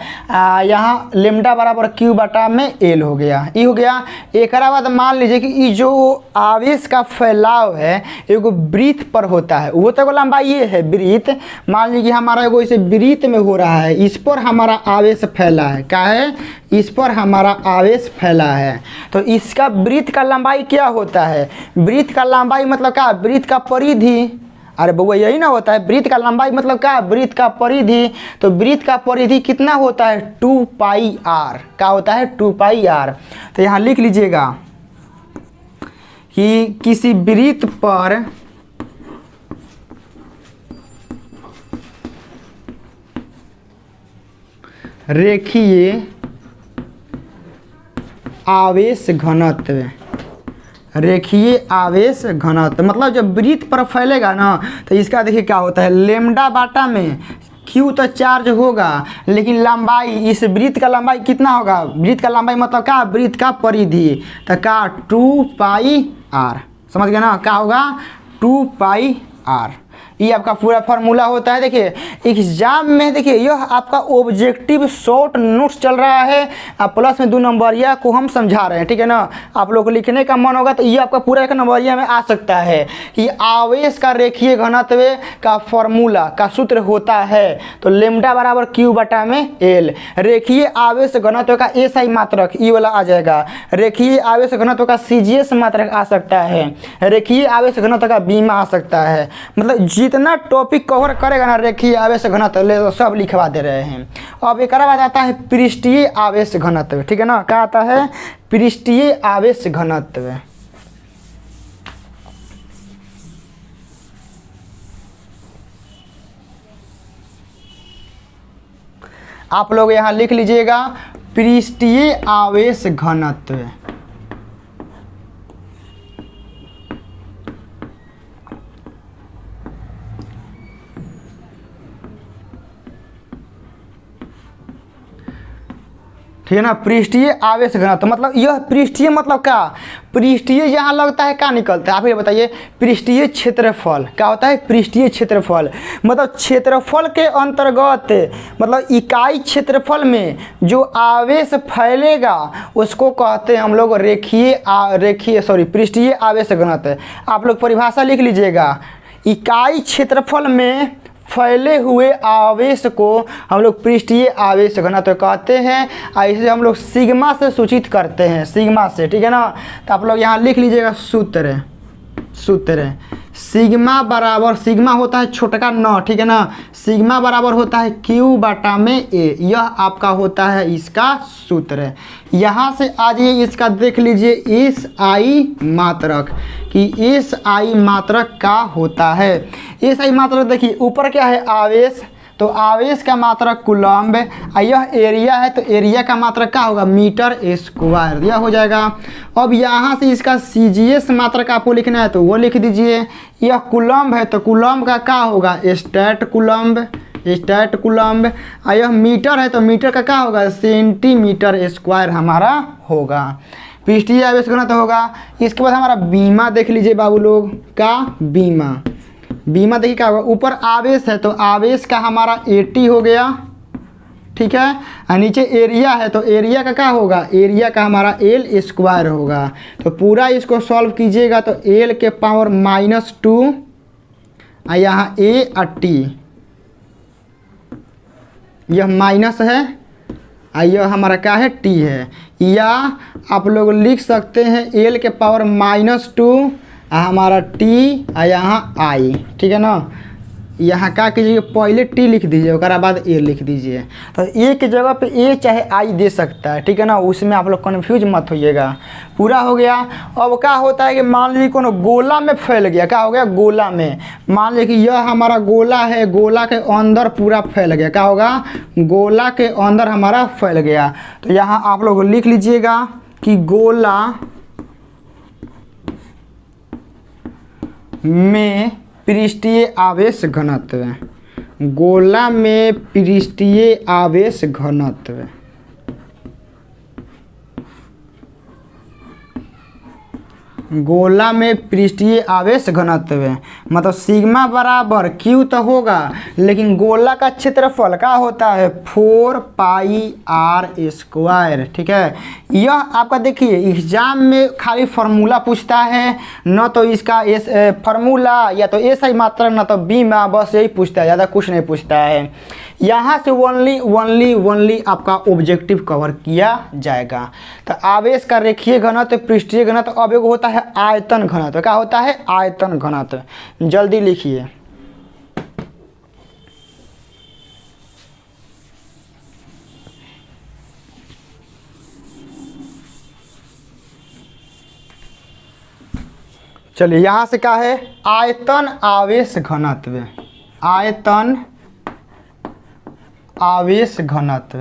यहाँ लेमडा बराबर Q बटा में L हो गया, ये हो गया। एक बाद मान लीजिए कि ये जो आवेश का फैलाव है एगो वृत्त पर होता है, वो तो लंबाई ये है वृत्त, मान लीजिए हमारा एगो इसे वृत्त में हो रहा है, इस पर हमारा आवेश फैला है, क्या है, इस पर हमारा आवेश फैला है। तो इसका वृत्त का लंबाई क्या होता है, वृत्त का लंबाई मतलब क्या, वृत्त का परिधि, अरे बउआ यही ना होता है, वृत्त का लंबाई मतलब क्या, वृत्त का परिधि। तो वृत्त का परिधि कितना होता है 2πr, क्या होता है 2πr। तो यहाँ लिख लीजिएगा कि किसी वृत्त पर रेखीय आवेश घनत्व, रेखीय आवेश घनत्व मतलब जब वृत्त पर फैलेगा ना, तो इसका देखिए क्या होता है, लेमडा बाटा में Q तो चार्ज होगा, लेकिन लंबाई इस वृत्त का लंबाई कितना होगा, वृत्त का लंबाई मतलब क्या, वृत्त का परिधि, तो क्या 2πr, समझ गए ना, क्या होगा 2πr। ये आपका पूरा फार्मूला होता है। देखिए एग्जाम में देखिए यह आपका ऑब्जेक्टिव शॉर्ट नोट्स चल रहा है, प्लस में 2 नंबरिया को हम समझा रहे हैं, ठीक है ना। आप लोग को लिखने का मन होगा तो ये आपका पूरा 1 नंबरिया में आ सकता है कि आवेश का रेखीय घनत्व का फार्मूला का सूत्र होता है, तो लेमडा बराबर Q बटा में L। रेखीय आवेश घनत्व का SI मात्रक ये वाला आ जाएगा, रेखीय आवेश घनत्व का CGS मात्रक आ सकता है, रेखीय आवेश घनत्व का बीमा आ सकता है। मतलब जितना टॉपिक कवर करेगा ना रेखीय आवेश घनत्व तो सब लिखवा दे रहे हैं। अब एक बाद आता है पृष्ठीय आवेश घनत्व, ठीक है ना, क्या आता है पृष्ठीय आवेश घनत्व। आप लोग यहाँ लिख लीजिएगा पृष्ठीय आवेश घनत्व। ठीक है ना, पृष्ठीय आवेश घनत्व मतलब यह पृष्ठीय मतलब क्या, पृष्ठीय यहाँ लगता है क्या निकलता है, आप ये बताइए। पृष्ठीय क्षेत्रफल क्या होता है, पृष्ठीय क्षेत्रफल मतलब क्षेत्रफल के अंतर्गत मतलब इकाई क्षेत्रफल में जो आवेश फैलेगा उसको कहते हैं हम लोग पृष्ठीय आवेश घनत्व। आप लोग परिभाषा लिख लीजिएगा, इकाई क्षेत्रफल में फैले हुए आवेश को हम लोग पृष्ठीय आवेश घनत्व कहते हैं, और इसे हम लोग सिग्मा से सूचित करते हैं, सिग्मा से, ठीक है ना। तो आप लोग यहाँ लिख लीजिएगा सूत्र सिग्मा बराबर, सिग्मा होता है छोटका न, ठीक है ना, सिग्मा बराबर होता है Q बटा में A, यह आपका होता है इसका सूत्र। यहाँ से आज ये इसका देख लीजिए SI मात्रक कि SI मात्रक का होता है। SI मात्रक देखिए ऊपर क्या है आवेश, तो आवेश का मात्रक कूलम्ब, यह एरिया है तो एरिया का मात्रक क्या होगा मीटर स्क्वायर, यह हो जाएगा। अब यहाँ से इसका CGS मात्रक आपको लिखना है तो वो लिख दीजिए। यह कूलम्ब है तो कूलम्ब का क्या होगा स्टैट कूलम्ब, यह मीटर है तो मीटर का क्या होगा सेंटीमीटर स्क्वायर हमारा होगा, पृष्ठीय आवेश घनत्व होगा। इसके बाद हमारा बीमा देख लीजिए बाबू लोग का बीमा देखिए क्या होगा, ऊपर आवेश है तो आवेश का हमारा AT हो गया, ठीक है। और नीचे एरिया है तो एरिया का क्या होगा, एरिया का हमारा एल स्क्वायर होगा। तो पूरा इसको सॉल्व कीजिएगा तो एल के पावर -2 और यहाँ ए और टी, यह माइनस है और यह हमारा क्या है टी है। या आप लोग लिख सकते हैं एल के पावर -2 और हमारा टी और यहाँ आई, ठीक है ना। यहाँ क्या कीजिए, पहले टी लिख दीजिए उसके बाद ए लिख दीजिए। तो ए की जगह पे ए चाहे आई दे सकता है, ठीक है ना, उसमें आप लोग कन्फ्यूज मत होइएगा। पूरा हो गया। अब क्या होता है कि मान लीजिए कोनो गोला में फैल गया, क्या हो गया, गोला में मान लीजिए कि यह हमारा गोला है, गोला के अंदर पूरा फैल गया, क्या होगा, गोला के अंदर हमारा फैल गया। तो यहाँ आप लोग लिख लीजिएगा कि गोला में पृष्ठीय आवेश घनत्व, गोला में पृष्ठीय आवेश घनत्व, गोला में पृष्ठीय आवेश घनत्व मतलब सिग्मा बराबर क्यू तो होगा, लेकिन गोला का क्षेत्रफल क्या होता है 4 पाई आर स्क्वायर, ठीक है। यह आपका देखिए एग्जाम में खाली फार्मूला पूछता है, न तो इसका एस फार्मूला या तो एस आई मात्रा न तो बी में, बस यही पूछता है, ज़्यादा कुछ नहीं पूछता है। यहाँ से ओनली आपका ऑब्जेक्टिव कवर किया जाएगा। तो आवेश का रेखीय घनत्व, पृष्ठीय घनत्व, अब एक होता है आयतन घनत्व। क्या होता है, आयतन घनत्व। जल्दी लिखिए। चलिए यहाँ से क्या है, आयतन आवेश घनत्व, आयतन आवेश घनत्व।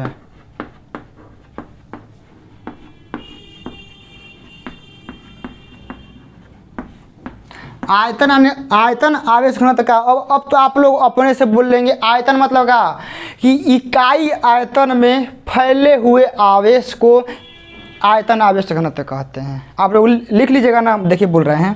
आयतन आवेश घनत्व का अब तो आप लोग अपने से बोल लेंगे आयतन मतलब क्या, कि इकाई आयतन में फैले हुए आवेश को आयतन आवेश घनत्व कहते हैं। आप लोग लिख लीजिएगा ना, देखिए बोल रहे हैं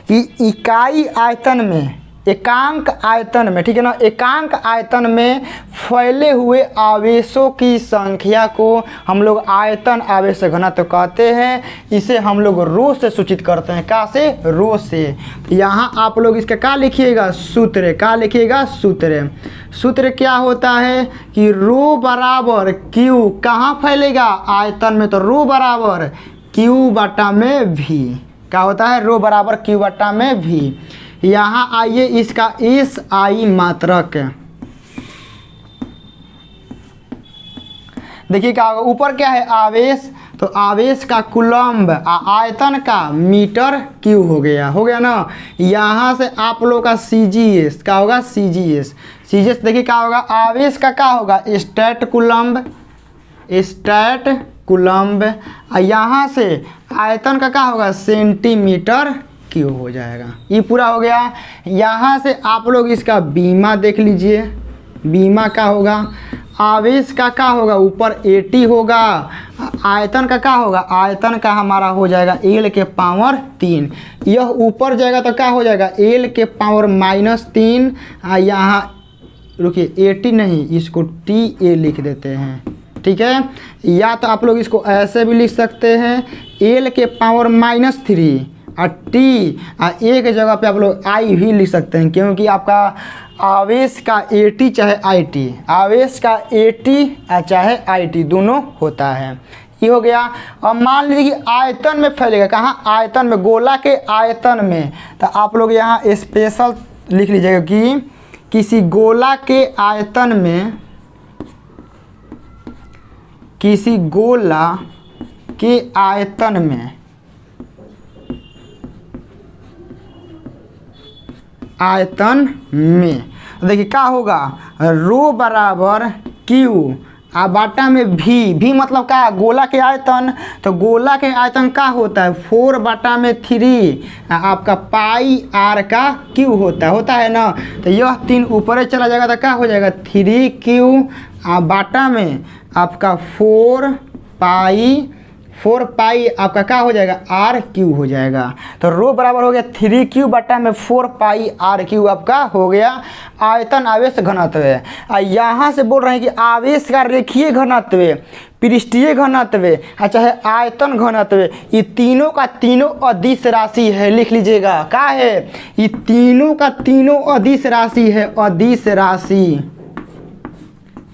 कि इकाई आयतन में, एकांक आयतन में, ठीक है ना, एकांक आयतन में फैले हुए आवेशों की संख्या को हम लोग आयतन आवेश घनत्व कहते हैं। इसे हम लोग रो से सूचित करते हैं, क्या से, रो से। तो यहाँ आप लोग इसका क्या लिखिएगा, सूत्र, क्या लिखिएगा, सूत्र। सूत्र क्या होता है कि रो बराबर क्यू, कहाँ फैलेगा, आयतन में, तो रो बराबर क्यू बटा में भी। क्या होता है, रो बराबर क्यू बटा में भी। यहाँ आइए इसका एस आई मात्रक, देखिए क्या होगा, ऊपर क्या है आवेश, तो आवेश का कूलम्ब, आयतन का मीटर क्यू हो गया ना। यहाँ से आप लोग का CGS क्या होगा, CGS देखिए क्या होगा, आवेश का क्या होगा, स्टैट कूलम्ब, यहाँ से आयतन का क्या होगा, सेंटीमीटर क्यू हो जाएगा। ये पूरा हो गया। यहाँ से आप लोग इसका बीमा देख लीजिए, बीमा का होगा, आवेश का क्या होगा, ऊपर 80 होगा, आयतन का क्या होगा, आयतन का हमारा हो जाएगा एल के पावर 3, यह ऊपर जाएगा तो क्या हो जाएगा एल के पावर -3। यहाँ रुकिए 80 नहीं, इसको TA लिख देते हैं, ठीक है। या तो आप लोग इसको ऐसे भी लिख सकते हैं, एल के पावर -3 और टी, और एक जगह पे आप लोग आई भी लिख सकते हैं, क्योंकि आपका आवेश का AT चाहे IT, आवेश का AT चाहे IT दोनों होता है। ये हो गया। अब मान लीजिए कि आयतन में फैलेगा, कहाँ, आयतन में, गोला के आयतन में, तो आप लोग यहाँ स्पेशल लिख लीजिएगा कि किसी गोला के आयतन में, किसी गोला के आयतन में, आयतन में देखिए क्या होगा, रो बराबर क्यू और बाटा में भी मतलब क्या, गोला के आयतन, तो गोला के आयतन क्या होता है 4 बटा में 3 आपका पाई आर का क्यू होता है ना। तो यह 3 ऊपर चला जाएगा तो क्या हो जाएगा 3Q, बाटा में आपका 4 पाई 4 पाई आपका क्या हो जाएगा, आर क्यू हो जाएगा। तो रो बराबर हो गया 3Q बटा में 4 पाई आर क्यू आपका हो गया आयतन आवेश घनत्व है। यहाँ से बोल रहे हैं कि आवेश का रेखीय घनत्व, पृष्ठीय घनत्व, चाहे आयतन घनत्व, ये तीनों का तीनों अदिश राशि है। लिख लीजिएगा क्या है, ये तीनों का तीनों अदिश राशि है। अदिश राशि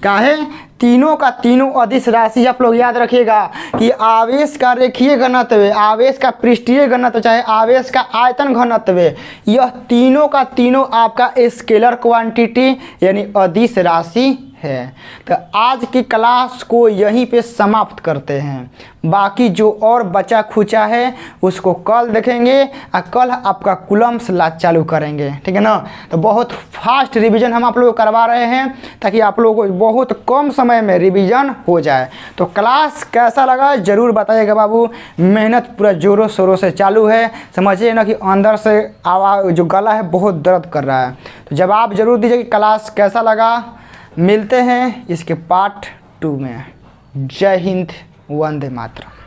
क्या है, तीनों का तीनों अदिश राशि। आप लोग याद रखिएगा कि आवेश का रेखीय घनत्व, आवेश का पृष्ठीय घनत्व, चाहे आवेश का आयतन घनत्व, यह तीनों का तीनों आपका स्केलर क्वांटिटी यानी अदिश राशि है। तो आज की क्लास को यहीं पे समाप्त करते हैं। बाकी जो और बचा खुचा है उसको कल देखेंगे और कल आपका कूलम्ब्स लॉ चालू करेंगे, ठीक है ना। तो बहुत फास्ट रिवीजन हम आप लोगों को करवा रहे हैं ताकि आप लोगों को बहुत कम समय में रिवीजन हो जाए। तो क्लास कैसा लगा ज़रूर बताइएगा बाबू। मेहनत पूरा ज़ोरों शोरों से चालू है, समझिए ना कि अंदर से आवाज़ जो गला है बहुत दर्द कर रहा है। तो जवाब ज़रूर दीजिए कि क्लास कैसा लगा। मिलते हैं इसके पार्ट 2 में। जय हिंद, वंदे मातरम।